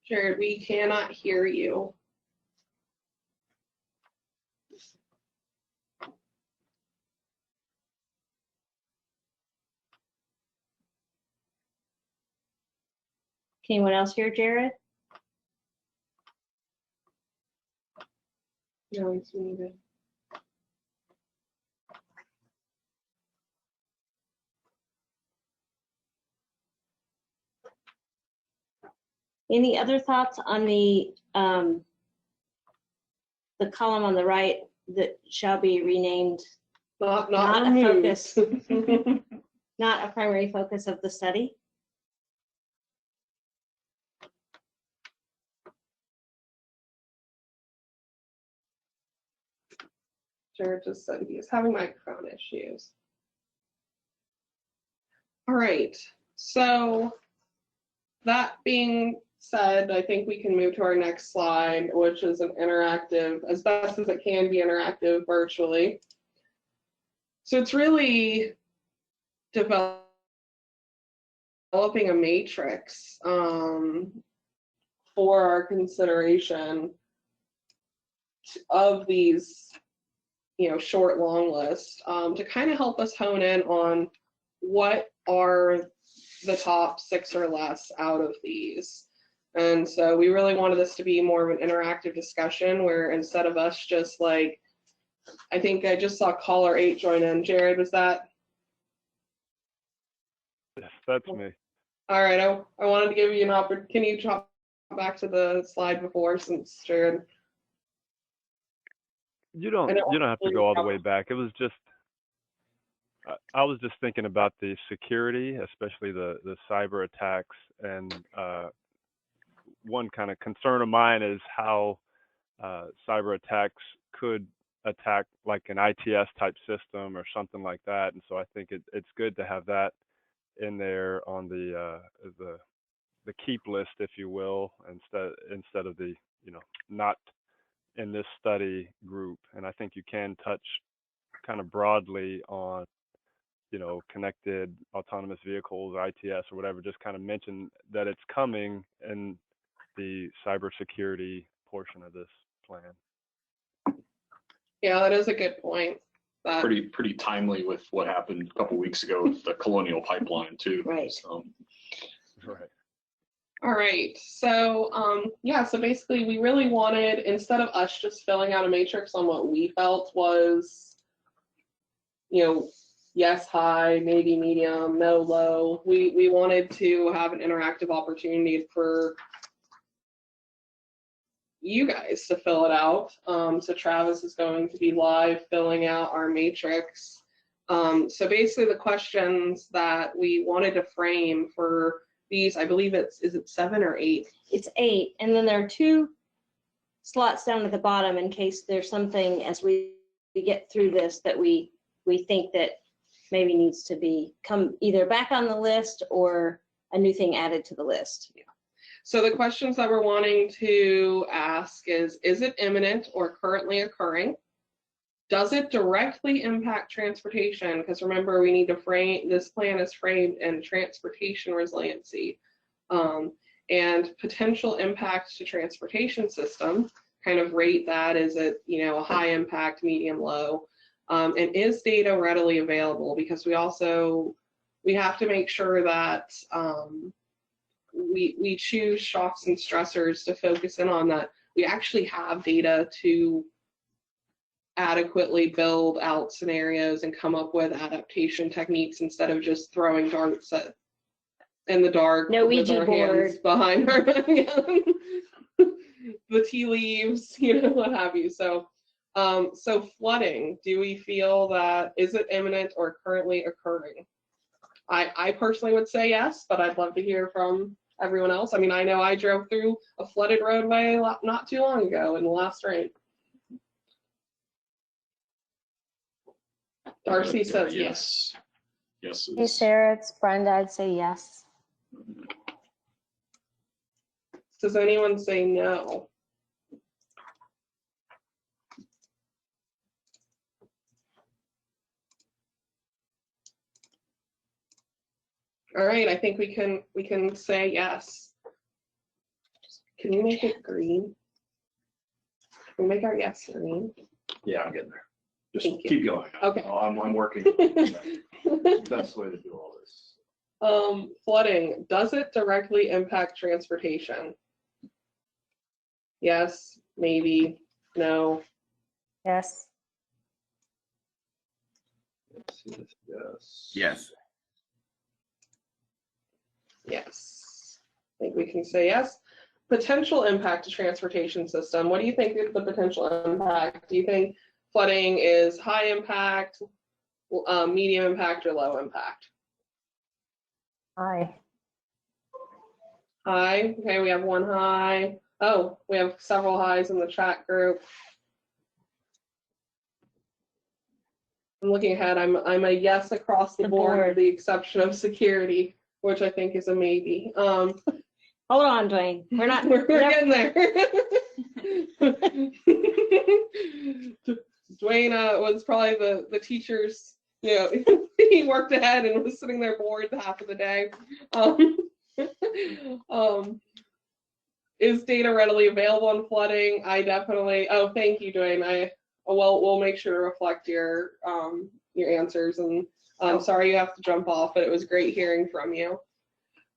Jared, we cannot hear you. Can anyone else hear Jared? No, he's muted. Any other thoughts on the column on the right that shall be renamed not a focus, not a primary focus of the study? Jared just said he is having microphone issues. All right, so that being said, I think we can move to our next slide, which is an interactive, as best as it can be interactive virtually. So it's really developing a matrix for our consideration of these, you know, short, long list to kind of help us hone in on what are the top 6 or less out of these. And so we really wanted this to be more of an interactive discussion where instead of us just like, I think I just saw caller 8 join in. Jared, was that? Yes, that's me. All right, I wanted to give you an opportunity. Can you drop back to the slide before, since Jared? You don't have to go all the way back. It was just, I was just thinking about the security, especially the cyber attacks, and one kind of concern of mine is how cyber attacks could attack like an ITS type system or something like that. And so I think it's good to have that in there on the keep list, if you will, instead of the, you know, not in this study group. And I think you can touch kind of broadly on, connected autonomous vehicles, ITS or whatever, just kind of mention that it's coming in the cybersecurity portion of this plan. Yeah, that is a good point. Pretty timely with what happened a couple weeks ago with the Colonial Pipeline too. Right. So. Right. All right. So yeah, so basically we really wanted, instead of us just filling out a matrix on what we felt was, yes, high, maybe medium, no, low, we wanted to have an interactive opportunity for you guys to fill it out. So Travis is going to be live filling out our matrix. So basically the questions that we wanted to frame for these, I believe is it 7 or 8? It's 8, and then there are 2 slots down at the bottom in case there's something as we get through this that we think that maybe needs to come either back on the list or a new thing added to the list. Yeah. So the questions that we're wanting to ask is it imminent or currently occurring? Does it directly impact transportation? Because remember, we need to frame, this plan is framed in transportation resiliency, and potential impacts to transportation system, kind of rate that. Is it, a high impact, medium, low? And is data readily available? Because we have to make sure that we choose shocks and stressors to focus in on, that we actually have data to adequately build out scenarios and come up with adaptation techniques instead of just throwing darts in the dark. No with Ouija our board hands behind our the tea leaves, what have you. So flooding, do we feel that, is it imminent or currently occurring? I personally would say yes, but I'd love to hear from everyone else. I mean, I know I drove through a flooded roadway not too long ago in the last rain. Darcy says yes. Yes. Hey Sarah, it's Brenda. I'd say yes. Does anyone say no? All right, I think we can say yes. Can you make it green? Can we make our yes green? Yeah, I'm getting there. Just Thank you. keep going. Okay. I'm working. Best way to do all this. Flooding, does it directly impact transportation? Yes, maybe, no. Yes. Yes. Yes. Yes. I think we can say yes. Potential impact to transportation system. What do you think is the potential impact? Do you think flooding is high impact, medium impact, or low impact? High. High. Okay, we have one high. Oh, we have several highs in the chat group. I'm looking ahead. I'm a yes across the board, with the exception of security, which I think is a maybe. Hold on, Dwayne. We're getting there. Dwayne was probably the teacher's, he worked ahead and was sitting there bored half of the day. Is data readily available on flooding? I definitely, oh, thank you, Dwayne. We'll make sure to reflect your answers, and I'm sorry you have to jump off, but it was great hearing from you.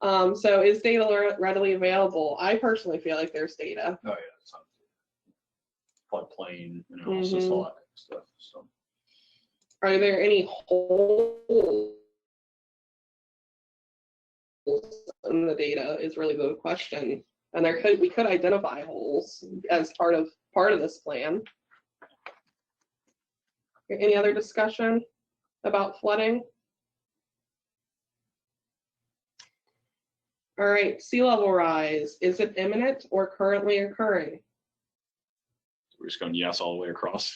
So is data readily available? I personally feel like there's data. Oh yeah, it's on floodplain analysis, all that kind of stuff. So. Are there any holes in the data is really the question. And we could identify holes as part of this plan. Any other discussion about flooding? All right, sea level rise. Is it imminent or currently occurring? We're just going yes all the way across.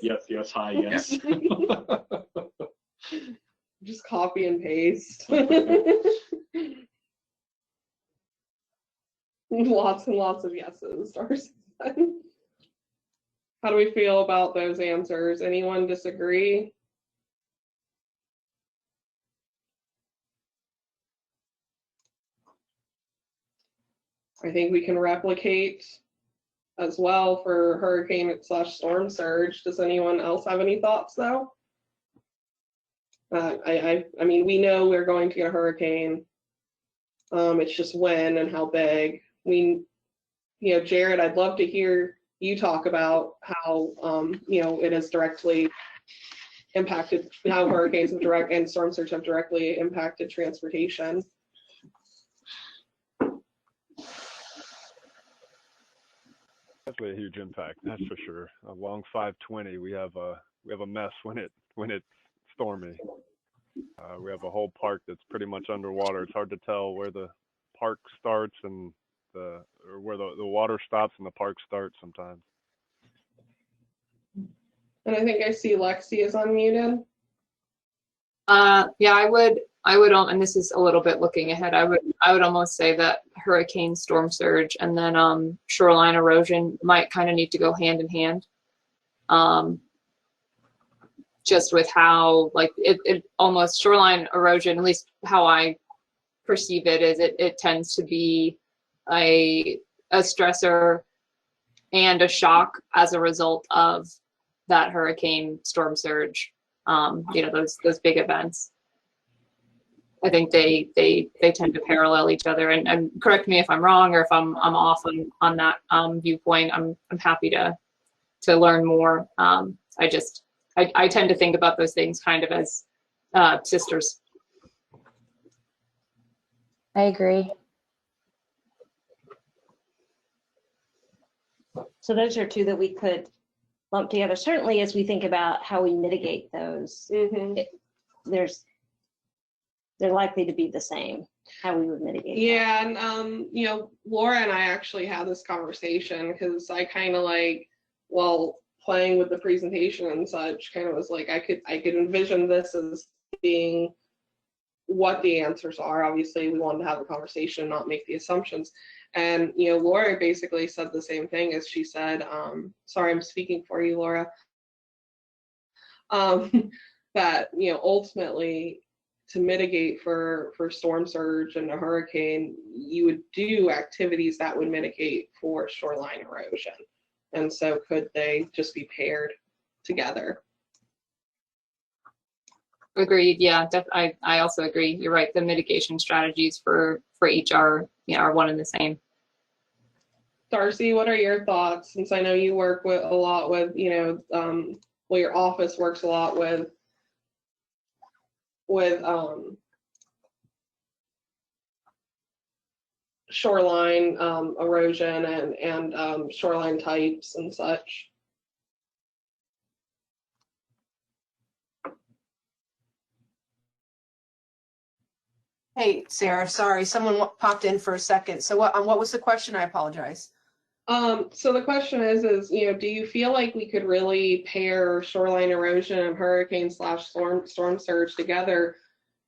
Yes. Yes, high, yes. Just copy and paste. Lots and lots of yeses. How do we feel about those answers? Anyone disagree? I think we can replicate as well for hurricane/storm surge. Does anyone else have any thoughts though? I mean, we know we're going to get a hurricane. It's just when and how big. Jared, I'd love to hear you talk about how, it has directly impacted, how hurricanes and storm surge have directly impacted transportation. Definitely a huge impact, that's for sure. Along 520, we have a mess when it's stormy. We have a whole park that's pretty much underwater. It's hard to tell where the park starts and where the water stops and the park starts sometimes. And I think I see Lexi is unmuted. Yeah, I would, and this is a little bit looking ahead. I would almost say that hurricane, storm surge, and then shoreline erosion might kind of need to go hand in hand. Just with how, like, it almost shoreline erosion, at least how I perceive it, is it tends to be a stressor and a shock as a result of that hurricane, storm surge. Those big events. I think they tend to parallel each other. And correct me if I'm wrong or if I'm off on that viewpoint. I'm happy to learn more. I tend to think about those things kind of as sisters. I agree. So those are two that we could lump together. Certainly, as we think about how we mitigate those, they're likely to be the same, how we would mitigate. Yeah, and Laura and I actually had this conversation because I kind of playing with the presentation and such, kind of was like I could envision this as being what the answers are. Obviously, we wanted to have a conversation, not make the assumptions. And Laura basically said the same thing as she said. Sorry, I'm speaking for you, Laura. That ultimately, to mitigate for storm surge and a hurricane, you would do activities that would mitigate for shoreline erosion. And so could they just be paired together? Agreed. Yeah, I also agree. You're right. The mitigation strategies for each are one and the same. Darcy, what are your thoughts? Since I know you work with a lot with, your office works a lot with shoreline erosion and shoreline types and such. Hey, Sarah, sorry, someone popped in for a second. So what was the question? I apologize. So the question is, do you feel like we could really pair shoreline erosion and hurricane/storm surge together,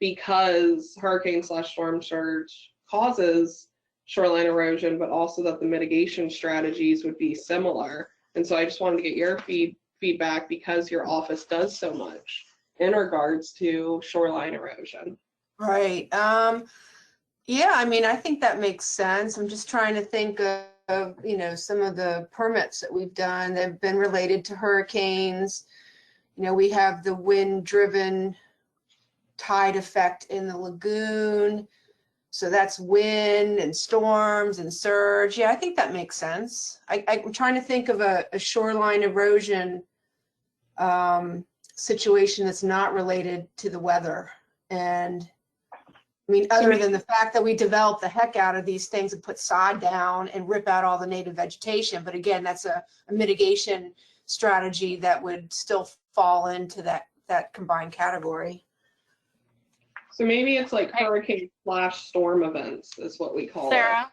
because hurricane/storm surge causes shoreline erosion, but also that the mitigation strategies would be similar? And so I just wanted to get your feedback, because your office does so much in regards to shoreline erosion. Right. Yeah, I mean, I think that makes sense. I'm just trying to think of some of the permits that we've done that have been related to hurricanes. We have the wind-driven tide effect in the lagoon. So that's wind and storms and surge. Yeah, I think that makes sense. I'm trying to think of a shoreline erosion situation that's not related to the weather. And I mean, other than the fact that we develop the heck out of these things and put sod down and rip out all the native vegetation. But again, that's a mitigation strategy that would still fall into that combined category. So maybe it's like hurricane/storm events is what we call Sarah?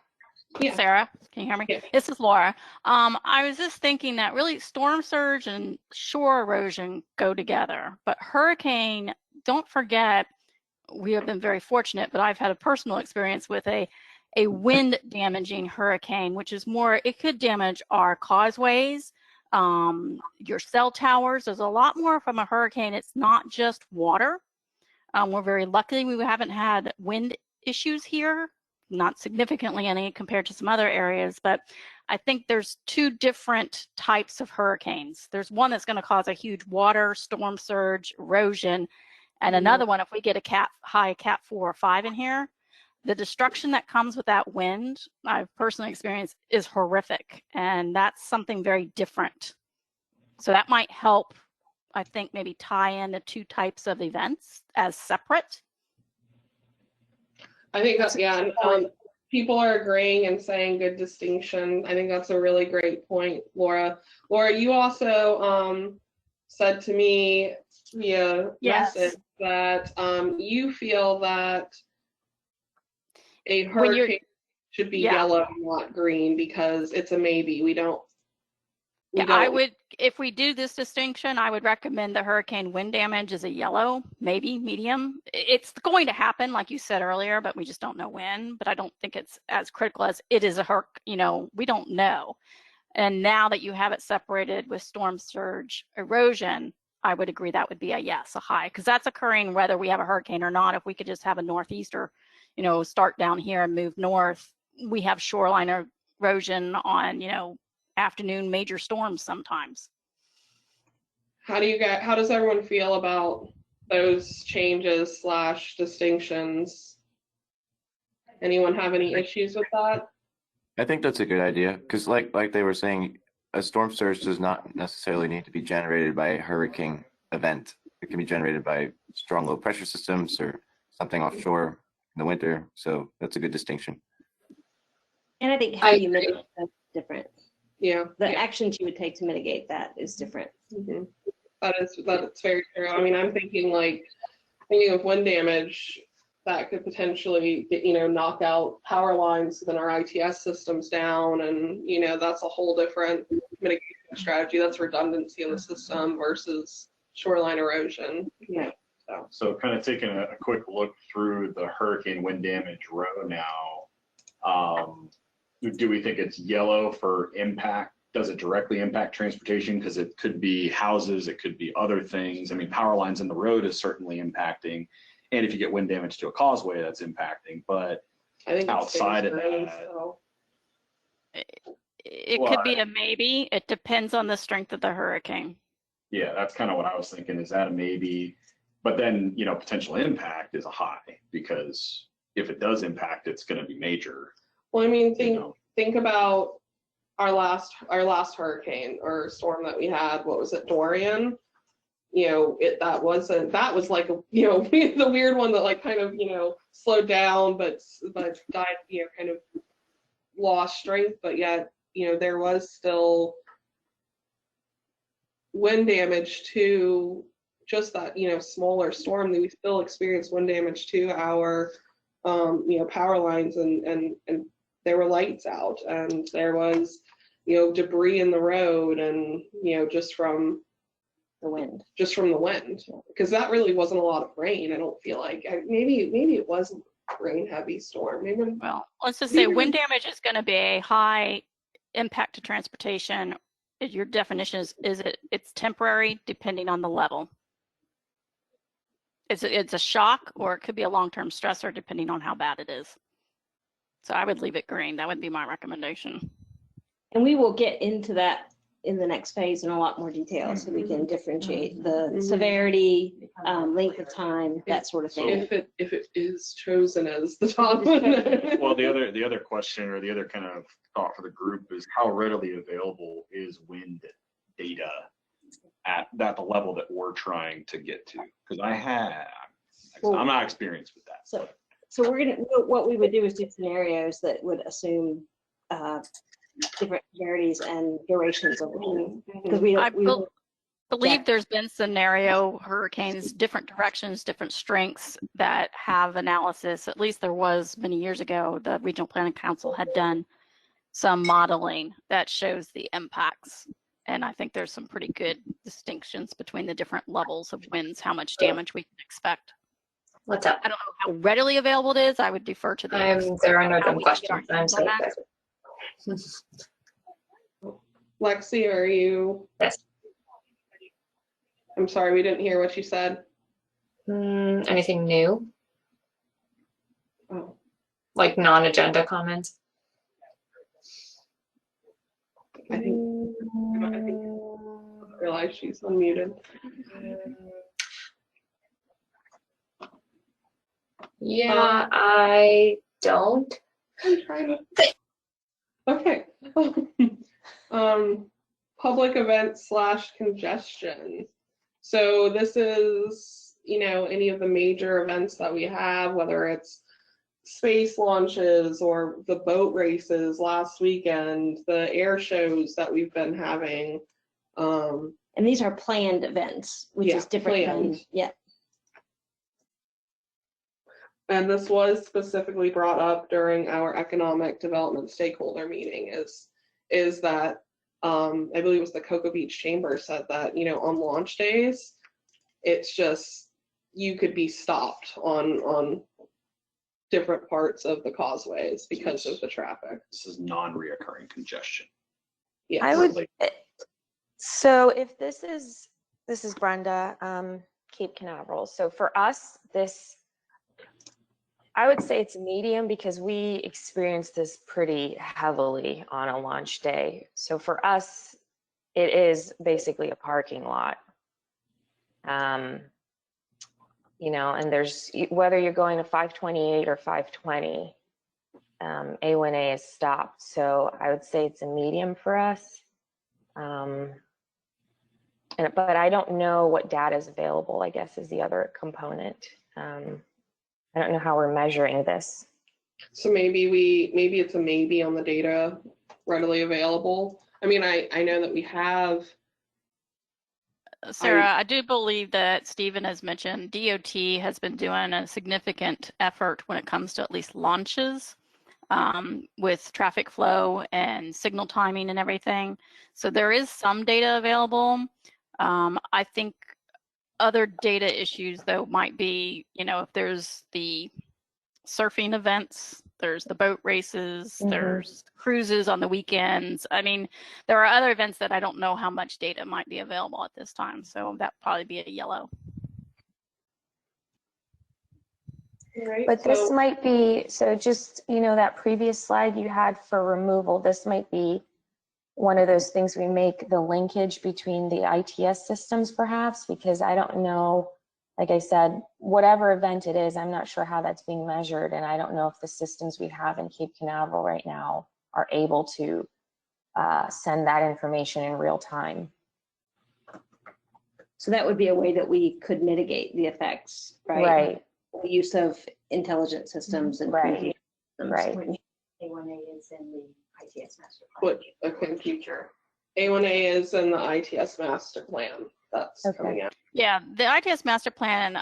it. Yeah. Sarah, can you hear me? Yeah. This is Laura. I was just thinking that really storm surge and shore erosion go together, but hurricane, don't forget, we have been very fortunate, but I've had a personal experience with a wind damaging hurricane, which is more, it could damage our causeways, your cell towers. There's a lot more from a hurricane. It's not just water. We're very lucky we haven't had wind issues here, not significantly any compared to some other areas, but I think there's two different types of hurricanes. There's one that's going to cause a huge water, storm surge, erosion, and another one, if we get a high cat 4 or 5 in here, the destruction that comes with that wind, I've personally experienced, is horrific, and that's something very different. So that might help, I think, maybe tie in the two types of events as separate. I think that's, yeah, people are agreeing and saying good distinction. I think that's a really great point, Laura. Laura, you also said to me via message that you feel that a hurricane should be yellow, not green, because it's a maybe. I would, if we do this distinction, I would recommend the hurricane wind damage is a yellow, maybe medium. It's going to happen, like you said earlier, but we just don't know when. But I don't think it's as critical as it is a hurricane. We don't know. And now that you have it separated with storm surge erosion, I would agree that would be a yes, a high, because that's occurring whether we have a hurricane or not. If we could just have a northeaster, start down here and move north, we have shoreline erosion on, afternoon major storms sometimes. How does everyone feel about those changes / distinctions? Anyone have any issues with that? I think that's a good idea because like they were saying, a storm surge does not necessarily need to be generated by a hurricane event. It can be generated by strong low pressure systems or something offshore in the winter. So that's a good distinction. And I think how you mitigate that's different. Yeah. The actions you would take to mitigate that is different. Mm-hmm. That's very true. I mean, I'm thinking of wind damage that could potentially knock out power lines, then our ITS systems down, and that's a whole different mitigation strategy. That's redundancy in the system versus shoreline erosion. Yeah. So kind of taking a quick look through the hurricane wind damage row now. Do we think it's yellow for impact? Does it directly impact transportation? Because it could be houses, it could be other things. I mean, power lines in the road is certainly impacting. And if you get wind damage to a causeway, that's impacting. But I think outside of that, it could be a maybe. It depends on the strength of the hurricane. Yeah, that's kind of what I was thinking. Is that a maybe? But then, potential impact is a high, because if it does impact, it's going to be major. Well, I mean, think about our last hurricane or storm that we had. What was it, Dorian? That was like the weird one that kind of slowed down, but died, kind of lost strength, but yet there was still wind damage to just that smaller storm. That we still experienced wind damage to our power lines, and there were lights out, and there was debris in the road, and just from the wind, because that really wasn't a lot of rain. I don't feel like maybe it wasn't rain heavy storm. Maybe. Well, let's just say wind damage is going to be a high impact to transportation. Your definition is it's temporary depending on the level. It's a shock, or it could be a long-term stressor depending on how bad it is. So I would leave it green. That would be my recommendation. And we will get into that in the next phase in a lot more detail, so we can differentiate the severity, length of time, that sort of thing. If it is chosen as the top one. Well, the other question, or the other kind of thought for the group, is how readily available is wind data at the level that we're trying to get to? Because I'm not experienced with that. So what we would do is do scenarios that would assume different severities and durations of wind. Because we believe there's been scenario hurricanes, different directions, different strengths that have analysis. At least there was many years ago. The Regional Planning Council had done some modeling that shows the impacts. And I think there's some pretty good distinctions between the different levels of winds, how much damage we can expect. What's up? I don't know how readily available it is. I would defer to the There are no dumb questions. I'm so Lexi, are you? Yes. I'm sorry, we didn't hear what you said. Anything new? Oh. Like non-agenda comments? I think I realize she's unmuted. Yeah, I don't. I'm trying to. Okay. Public events / congestion. So this is, any of the major events that we have, whether it's space launches or the boat races last weekend, the air shows that we've been having. And these are planned events, which Yeah, is different planned. than, yeah. And this was specifically brought up during our economic development stakeholder meeting is that I believe it was the Cocoa Beach Chamber said that, on launch days, it's just you could be stopped on different parts of the causeways because of the traffic. This is non-reoccurring congestion. Yes. I would. So if this is Brenda, Cape Canaveral. So for us, I would say it's medium because we experience this pretty heavily on a launch day. So for us, it is basically a parking lot. And there's, whether you're going to 528 or 520, A1A is stopped. So I would say it's a medium for us. But I don't know what data is available, I guess, is the other component. I don't know how we're measuring this. So maybe it's a maybe on the data readily available. I mean, I know that we have. Sarah, I do believe that Stephen has mentioned DOT has been doing a significant effort when it comes to at least launches with traffic flow and signal timing and everything. So there is some data available. I think other data issues, though, might be, if there's the surfing events, there's the boat races, there's cruises on the weekends. I mean, there are other events that I don't know how much data might be available at this time. So that probably be a yellow. Right, But this might be, so just, that previous slide you had for removal, this might be one of those things we make the linkage between the ITS systems perhaps, because I don't know, like I said, whatever event it is, I'm not sure how that's being measured. And I don't know if the systems we have in Cape Canaveral right now are able to send that information in real time. So that would be a way that we could mitigate the effects, right? Right. The use of intelligent systems and right. Right. A1A is in the ITS master plan. Okay, future. A1A is in the ITS master plan. That's coming out. Yeah, the ITS master plan,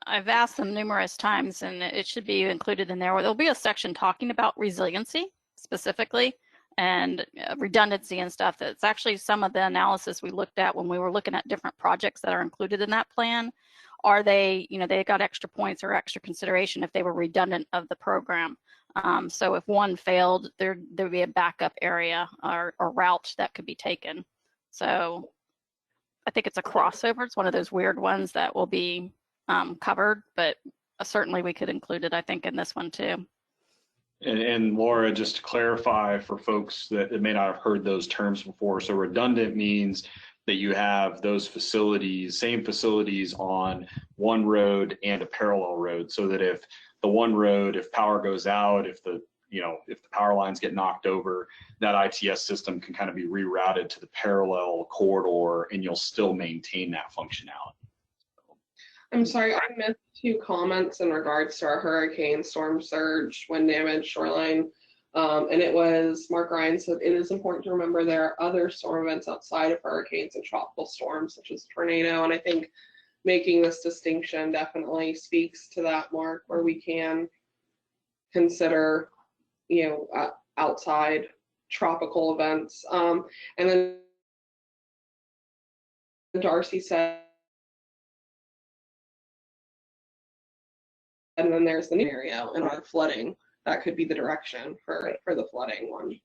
I've asked them numerous times and it should be included in there. There'll be a section talking about resiliency specifically and redundancy and stuff. That's actually some of the analysis we looked at when we were looking at different projects that are included in that plan. Are they, they got extra points or extra consideration if they were redundant of the program. So if one failed, there'd be a backup area or route that could be taken. So I think it's a crossover. It's one of those weird ones that will be covered, but certainly we could include it, I think, in this one too. And Laura, just to clarify for folks that may not have heard those terms before, so redundant means that you have those facilities, same facilities on one road and a parallel road, so that if the one road, if power goes out, if the power lines get knocked over, that ITS system can kind of be rerouted to the parallel corridor and you'll still maintain that functionality. I'm sorry, I missed 2 comments in regards to our hurricane, storm surge, wind damage, shoreline. And it was, Mark Ryan said, it is important to remember there are other storm events outside of hurricanes and tropical storms, such as tornado. And I think making this distinction definitely speaks to that, Mark, where we can consider, outside tropical events. And then Darcy said, and then there's the scenario and our flooding. That could be the direction for the flooding one.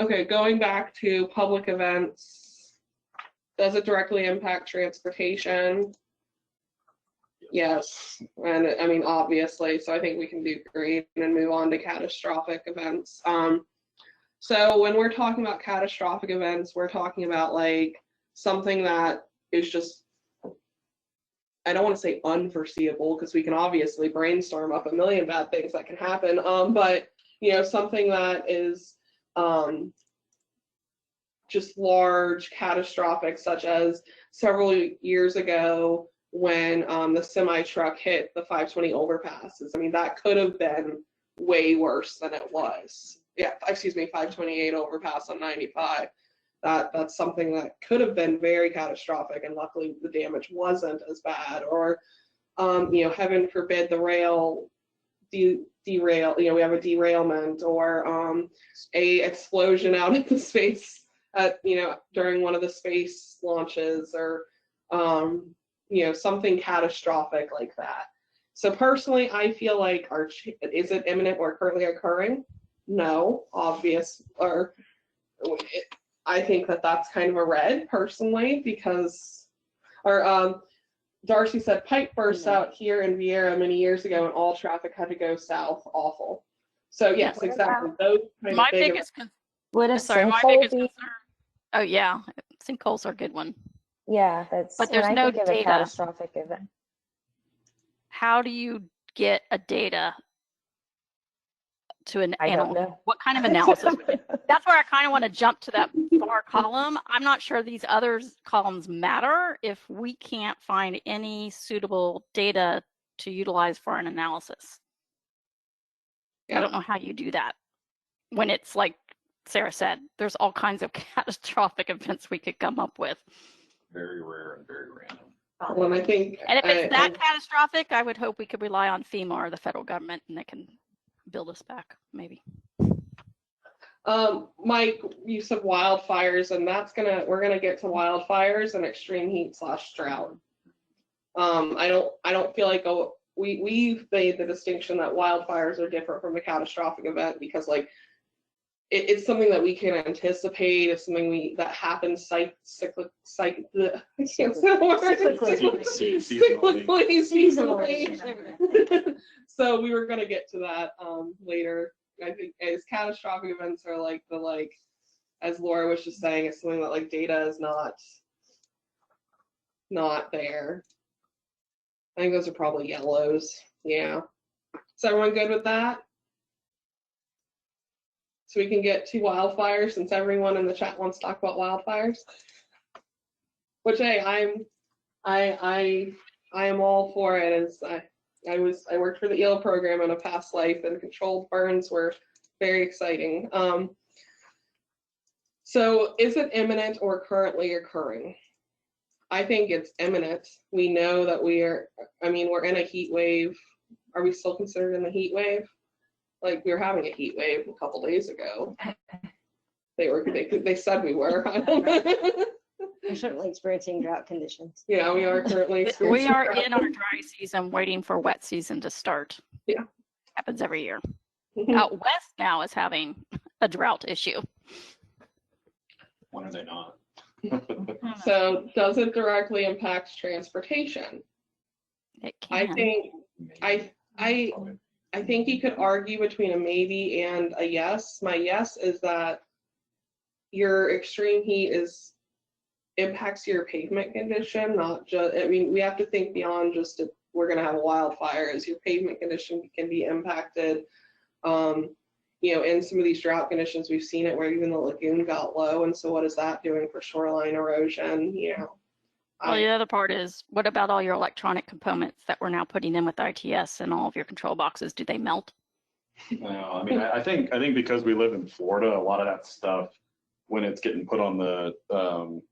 Okay, going back to public events, does it directly impact transportation? Yes, and I mean, obviously, so I think we can do green and move on to catastrophic events. So when we're talking about catastrophic events, we're talking about like something that is just, I don't want to say unforeseeable, because we can obviously brainstorm up a million bad things that can happen, but you know, something that is just large, catastrophic, such as several years ago when the semi truck hit the 520 overpasses. I mean, that could have been way worse than it was. Yeah, excuse me, 528 overpass on 95. That's something that could have been very catastrophic, and luckily the damage wasn't as bad. Or, you know, heaven forbid the rail derail. You know, we have a derailment or a explosion out in the space at, you know, during one of the space launches, or you know, something catastrophic like that. So personally, I feel like is it imminent or currently occurring? No, obvious, or I think that that's kind of a red personally, because, or Darcy said pipe burst out here in Vieira many years ago and all traffic had to go south. Awful. So yes, exactly. Those kind My of big biggest Would a sorry, my sinkhole biggest be? concern. Oh yeah, sinkholes are a good one. Yeah, that's But when there's I no think of a data. catastrophic event. How do you get a data to an I don't know. What kind of analysis? That's where I kind of want to jump to that far column. I'm not sure these other columns matter if we can't find any suitable data to utilize for an analysis. I don't know how you do that when it's like Sarah said, there's all kinds of catastrophic events we could come up with. Very rare and very random. Well, I think, and if it's that catastrophic, I would hope we could rely on FEMA or the federal government, and they can build us back, maybe. Mike, you said wildfires, and we're gonna get to wildfires and extreme heat / drought. I don't feel like we've made the distinction that wildfires are different from a catastrophic event, because like it's something that we can anticipate. It's something that happens seasonally. So we were going to get to that later. I think as catastrophic events are like as Laura was just saying, it's something that like data is not there. I think those are probably yellows. Yeah. Is everyone good with that? So we can get to wildfires, since everyone in the chat wants to talk about wildfires. Which, hey, I am all for it. As I worked for the EL program in a past life, and controlled burns were very exciting. So is it imminent or currently occurring? I think it's imminent. We know that we're in a heat wave. Are we still considered in the heat wave? Like, we were having a heat wave a couple days ago. They said we were. I don't know. We're certainly experiencing drought conditions. Yeah, we are currently experiencing. We are in our dry season, waiting for wet season to start. Yeah, happens every year. Out west now is having a drought issue. When are they not? So, does it directly impact transportation? It can. I think you could argue between a maybe and a yes. My yes is that your extreme heat impacts your pavement condition, not just, we have to think beyond just if we're going to have a wildfire, as your pavement condition can be impacted. In some of these drought conditions, we've seen it where even the lagoon got low. And so what is that doing for shoreline erosion? Well, the other part is, what about all your electronic components that we're now putting in with ITS and all of your control boxes? Do they melt? No, I think because we live in Florida, a lot of that stuff, when it's getting put on the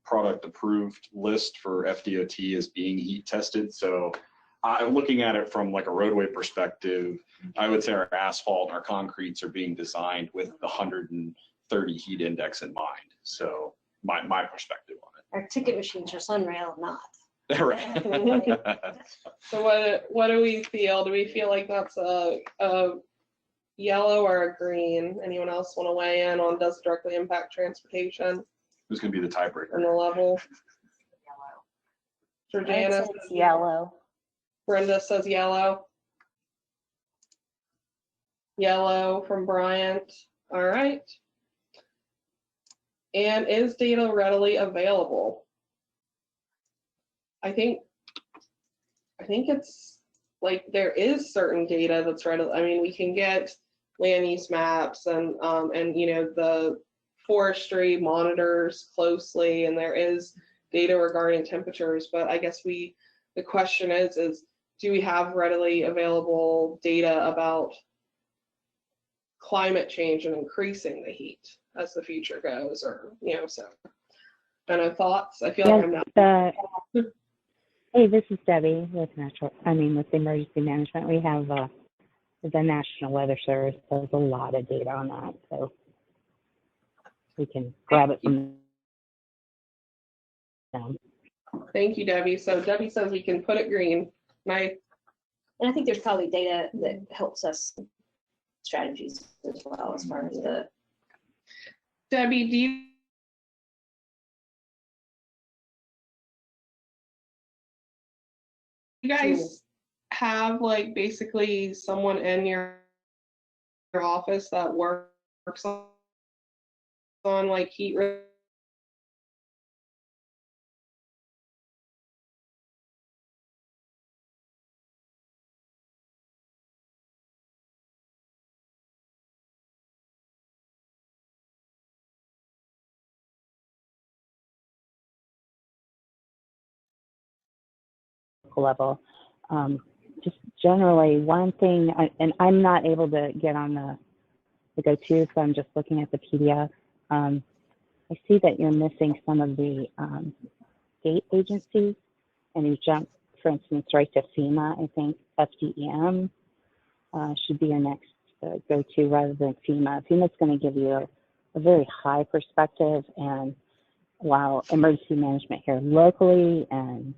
product approved list for FDOT, is being heat tested. So looking at it from like a roadway perspective, I would say our asphalt and our concretes are being designed with the 130 heat index in mind. So my perspective on it. Our ticket machines are Sunrail, not. Right. So what do we feel? Do we feel like that's a yellow or a green? Anyone else want to weigh in on does it directly impact transportation Who's going to be the tiebreaker? and the level? I'd Georgiana say says it's yellow. Brenda says yellow. Yellow from Bryant. All right. And is data readily available? I think it's like there is certain data that's readily. I mean, we can get land use maps and you know the forestry monitors closely, and there is data regarding temperatures. But I guess the question is do we have readily available data about climate change and increasing the heat as the future goes, or you know, so I don't know, thoughts. I feel like I'm not. Hey, this is Debbie with with emergency management. We have the National Weather Service does a lot of data on that, so we can grab it from them. Thank you, Debbie. So Debbie says we can put it green. And I think there's probably data that helps us strategies as well as far as the. Debbie, do you guys have like basically someone in your office that works on like heat level? Just generally, one thing, and I'm not able to get on the go-to, so I'm just looking at the PDF. I see that you're missing some of the state agencies, and you jump, for instance, right to FEMA. I think FDEM should be your next go-to rather than FEMA. FEMA's going to give you a very high perspective, and while emergency management here locally and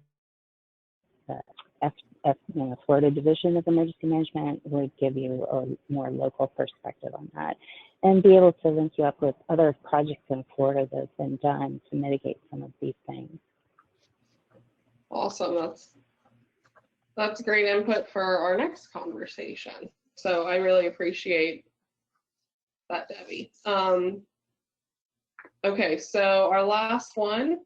Florida Division of Emergency Management would give you a more local perspective on that and be able to link you up with other projects in Florida that have been done to mitigate some of these things. Awesome. That's great input for our next conversation. So I really appreciate that, Debbie. Okay, so our last one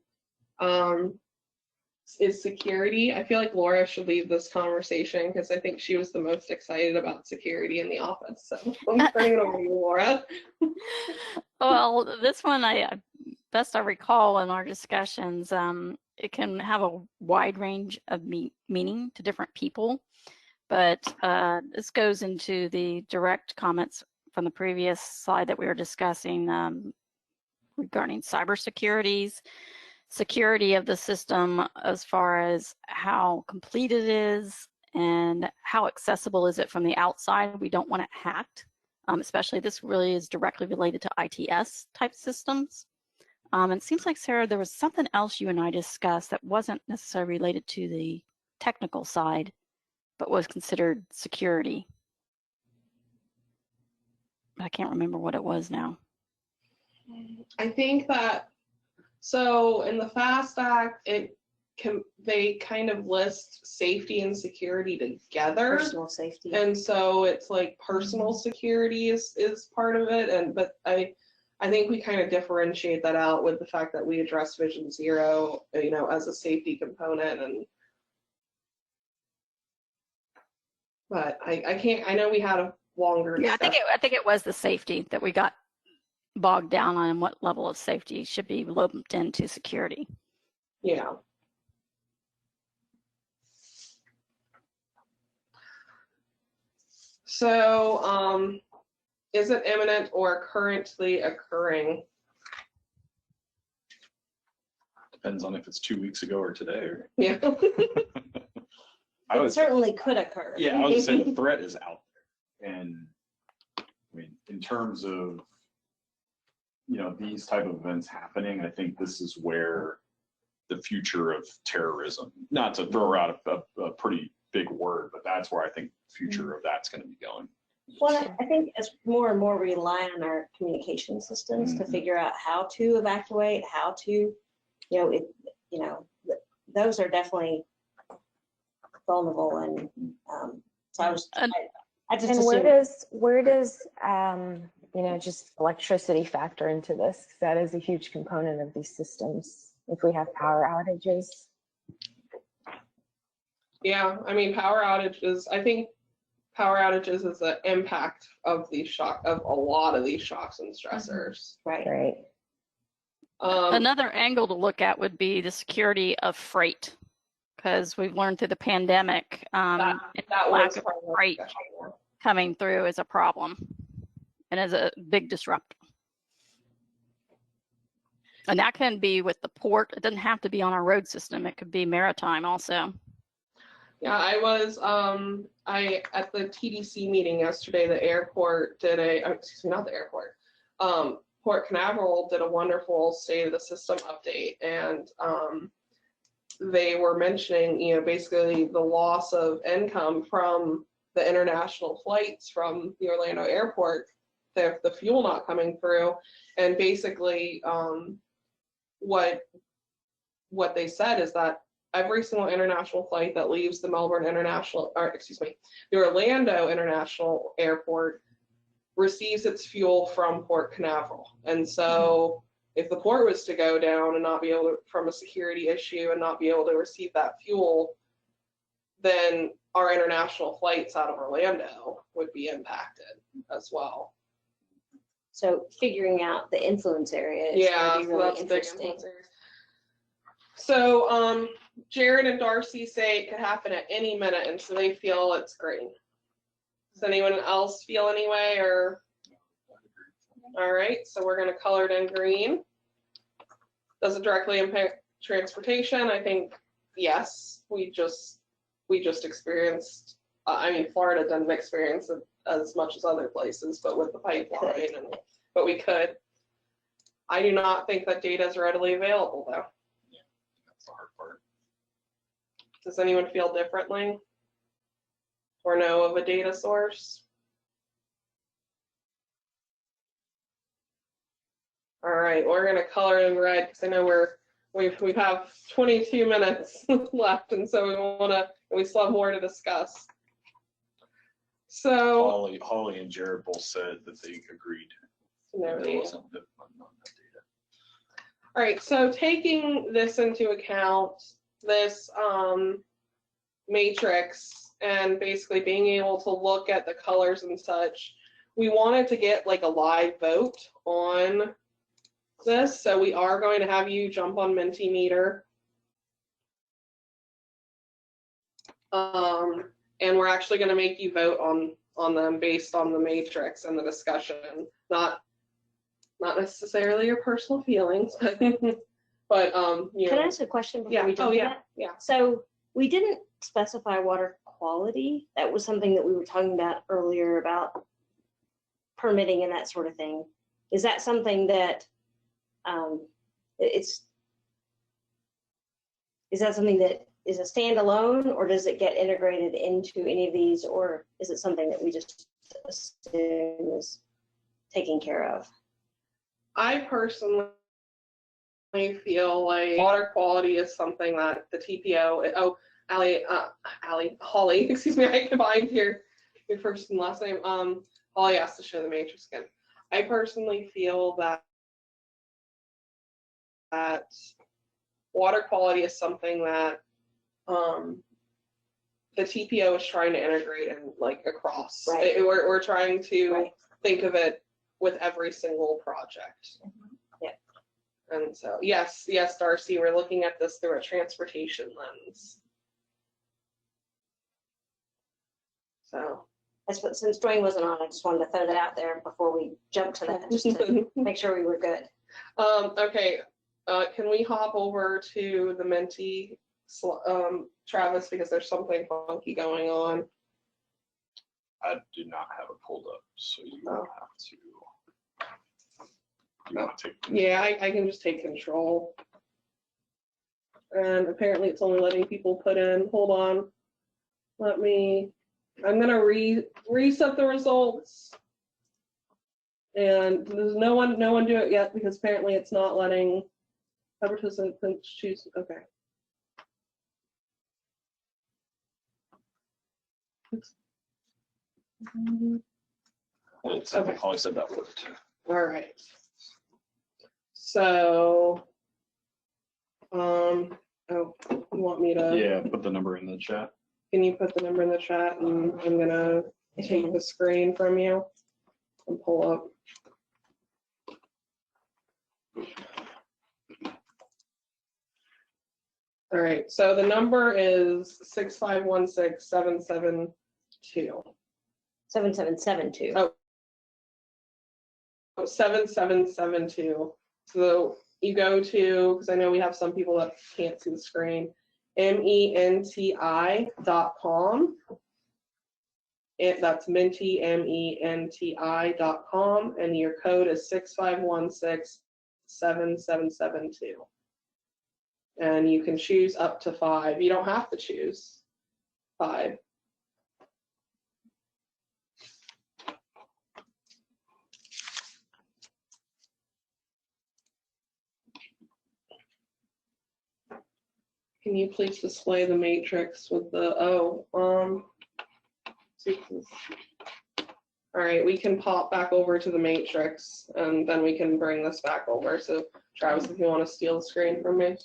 is security. I feel like Laura should lead this conversation because I think she was the most excited about security in the office. So I'm turning it over to you, Laura. Well, this one, best I recall in our discussions, it can have a wide range of meaning to different people, but this goes into the direct comments from the previous slide that we were discussing regarding cybersecurities, security of the system as far as how complete it is and how accessible is it from the outside. We don't want it hacked, especially this really is directly related to ITS type systems. It seems like, Sarah, there was something else you and I discussed that wasn't necessarily related to the technical side, but was considered security. I can't remember what it was now. I think that, so in the FAST Act, they kind of list safety and security together. Personal safety. And so it's like personal security is part of it. But I think we kind of differentiate that out with the fact that we address Vision Zero, you know, as a safety component. But I know we had a longer discussion. I think it was the safety that we got bogged down on, what level of safety should be lumped into security. Yeah. So, is it imminent or currently occurring? Depends on if it's 2 weeks ago or today. Or... Yeah. It certainly could occur. Yeah, I was saying the threat is out there, and I mean, in terms of these type of events happening, I think this is where the future of terrorism, not to throw out a pretty big word, but that's where I think the future of that's going to be going. Well, I think as more and more we rely on our communication systems to figure out how to evacuate, how to, those are definitely vulnerable, and so I just And where does just electricity factor into this? 'Cause that is a huge component of these systems. If we have power outages. Yeah, I mean, I think power outages is the impact of a lot of these shocks and stressors. Right. Another angle to look at would be the security of freight, because we've learned through the pandemic that lack was of part of the freight discussion. coming through is a problem and is a big disruptor. And that can be with the port. It doesn't have to be on our road system. It could be maritime also. Yeah, I was at the TDC meeting yesterday. The airport did not the airport. Port Canaveral did a wonderful state of the system update, and they were mentioning, basically the loss of income from the international flights from the Orlando airport, the fuel not coming through, and basically what they said is that every single international flight that leaves the Orlando International Airport receives its fuel from Port Canaveral. And so if the port was to go down and not be able to, from a security issue, and not be able to receive that fuel, then our international flights out of Orlando would be impacted as well. So figuring out the influence area is Yeah, going to be so really that's a big interesting. influence area. So Jared and Darcy say it could happen at any minute, and so they feel it's green. Does anyone else feel any way, or? All right, so we're going to color it in green. Does it directly impact transportation? I think yes. We just experienced. Florida didn't experience it as much as other places, but with the pipeline, but we could. I do not think that data is readily available, though. Yeah, that's the hard part. Does anyone feel differently or know of a data source? All right, we're going to color in red because I know we have 22 minutes left, and so we still have more to discuss. So Holly and Jared both said that they agreed. No There wasn't enough data. All right, so taking this into account, this matrix, and basically being able to look at the colors and such, we wanted to get like a live vote on this. So we are going to have you jump on Mentimeter. And we're actually going to make you vote on them based on the matrix and the discussion, not necessarily your personal feelings, but Can I ask a question before we jump to that? Yeah. So we didn't specify water quality. That was something that we were talking about earlier about permitting and that sort of thing. Is that something that is that something that is a standalone, or does it get integrated into any of these, or is it something that we just assume is taken care of? I personally feel like water quality is something that the TPO, Holly, excuse me, I combined your first and last name. Holly has to show the matrix again. I personally feel that water quality is something that the TPO is trying to integrate and like across. Right. We're trying to think of it with every single project. Yeah. And so yes, Darcy, we're looking at this through a transportation lens. So Since Dwayne wasn't on, I just wanted to throw that out there before we jump to that, just to make sure we were good. Okay, can we hop over to the Menti, Travis, because there's something funky going on. I do not have it pulled up, so you will have to. You want to take? Yeah, I can just take control. And apparently it's only letting people put in. Hold on. Let me I'm gonna reset the results. And there's no one do it yet because apparently it's not letting participants choose. Okay. Okay. Holly said that worked. All right. So, oh, you want me to? Yeah, put the number in the chat. Can you put the number in the chat? And I'm gonna take the screen from you and pull up. All right, so the number is 6516772. 7772. Oh, 7772. So you go to, because I know we have some people that can't see the screen, menti.com. That's Menti, menti.com, and your code is 65167772. And you can choose up to 5. You don't have to choose 5. Can you please display the matrix with the, all right, we can pop back over to the matrix and then we can bring this back over. So Travis, if you want to steal the screen from me.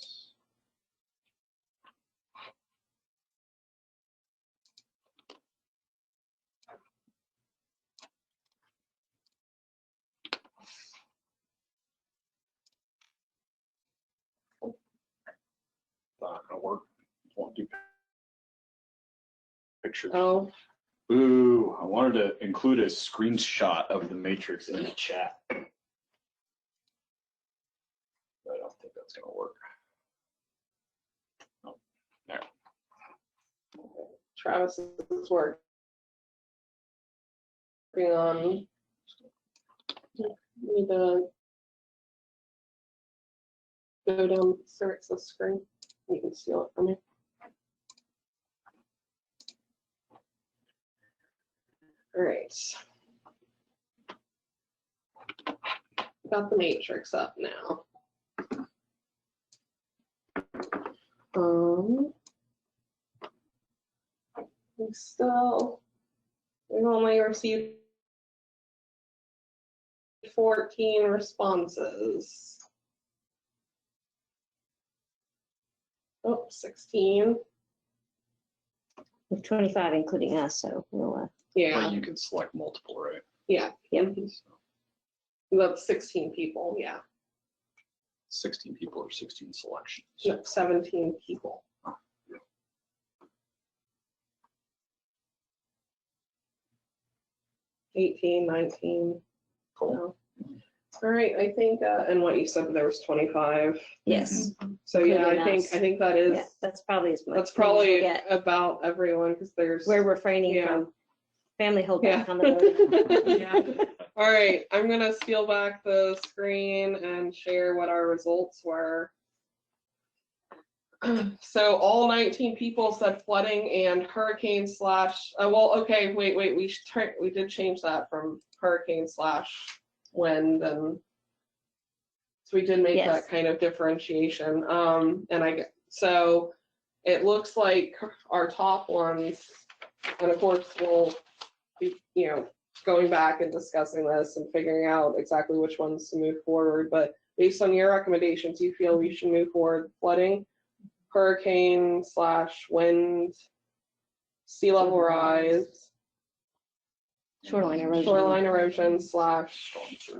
Not gonna work. Won't do pictures. Oh. Ooh, I wanted to include a screenshot of the matrix in the chat. I don't think that's gonna work. Oh, there. Travis is working on. Need to go down, search the screen. You can steal it from me. All right. Got the matrix up now. We've only received 14 responses. Oh, 16. With 25 including us, so we'll. Yeah. But you can select multiple, right? Yeah. Yep. That's 16 people. Yeah. 16 people or 16 selections? No, 17 people. 18, 19. Cool. All right, I think, and what you said, there was 25. Yes. So yeah, Including I think that is. Yeah, that's probably as much. That's probably about everyone because there's. We're refraining from family holdback on the voting. Yeah. All right, I'm gonna steal back the screen and share what our results were. So all 19 people said flooding and hurricane slash. Well, okay, wait. We did change that from hurricane slash wind, and so we did make that kind of differentiation. So it looks like our top ones, and of course we'll be, going back and discussing this and figuring out exactly which ones to move forward. But based on your recommendations, you feel we should move forward flooding, hurricane slash wind, sea level rise, shoreline erosion slash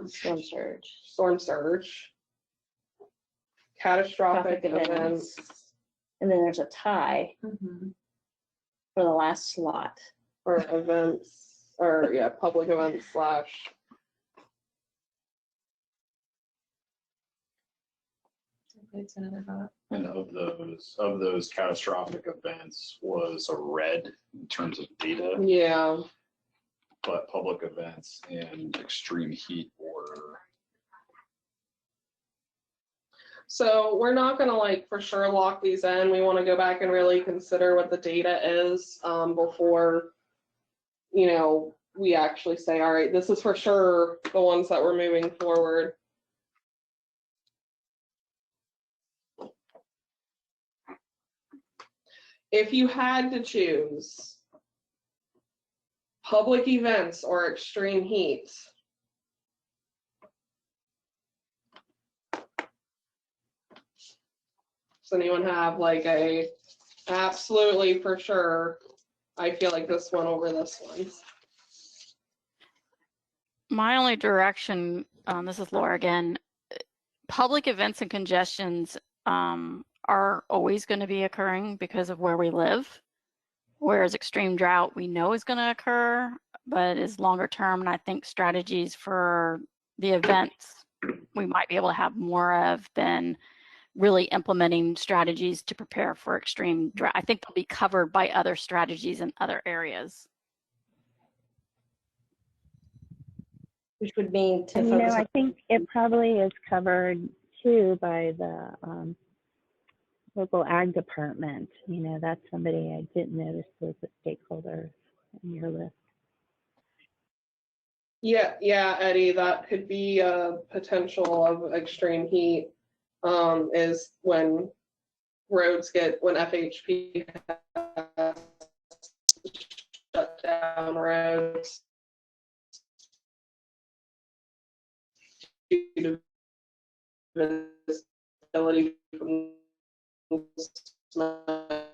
storm surge, catastrophic events. And then there's a tie for the last slot. For events, or public events slash. And of those catastrophic events was a red in terms of data. Yeah. But public events and extreme heat were. So we're not going to for sure lock these in. We want to go back and really consider what the data is before you know, we actually say, all right, this is for sure the ones that we're moving forward. If you had to choose public events or extreme heat, does anyone have like a absolutely for sure, I feel like this one over this one? My only direction, this is Laura again, public events and congestions are always going to be occurring because of where we live, whereas extreme drought we know is going to occur, but is longer term, and I think strategies for the events we might be able to have more of than really implementing strategies to prepare for extreme drought. I think they'll be covered by other strategies in other areas. Which would mean to And, you focus know, on. I think it probably is covered too by the local ag department. You know, that's somebody I didn't notice was a stakeholder in your list. Yeah, Eddie, that could be a potential of extreme heat, is when roads when FHP has to shut down roads due to visibility from smoke.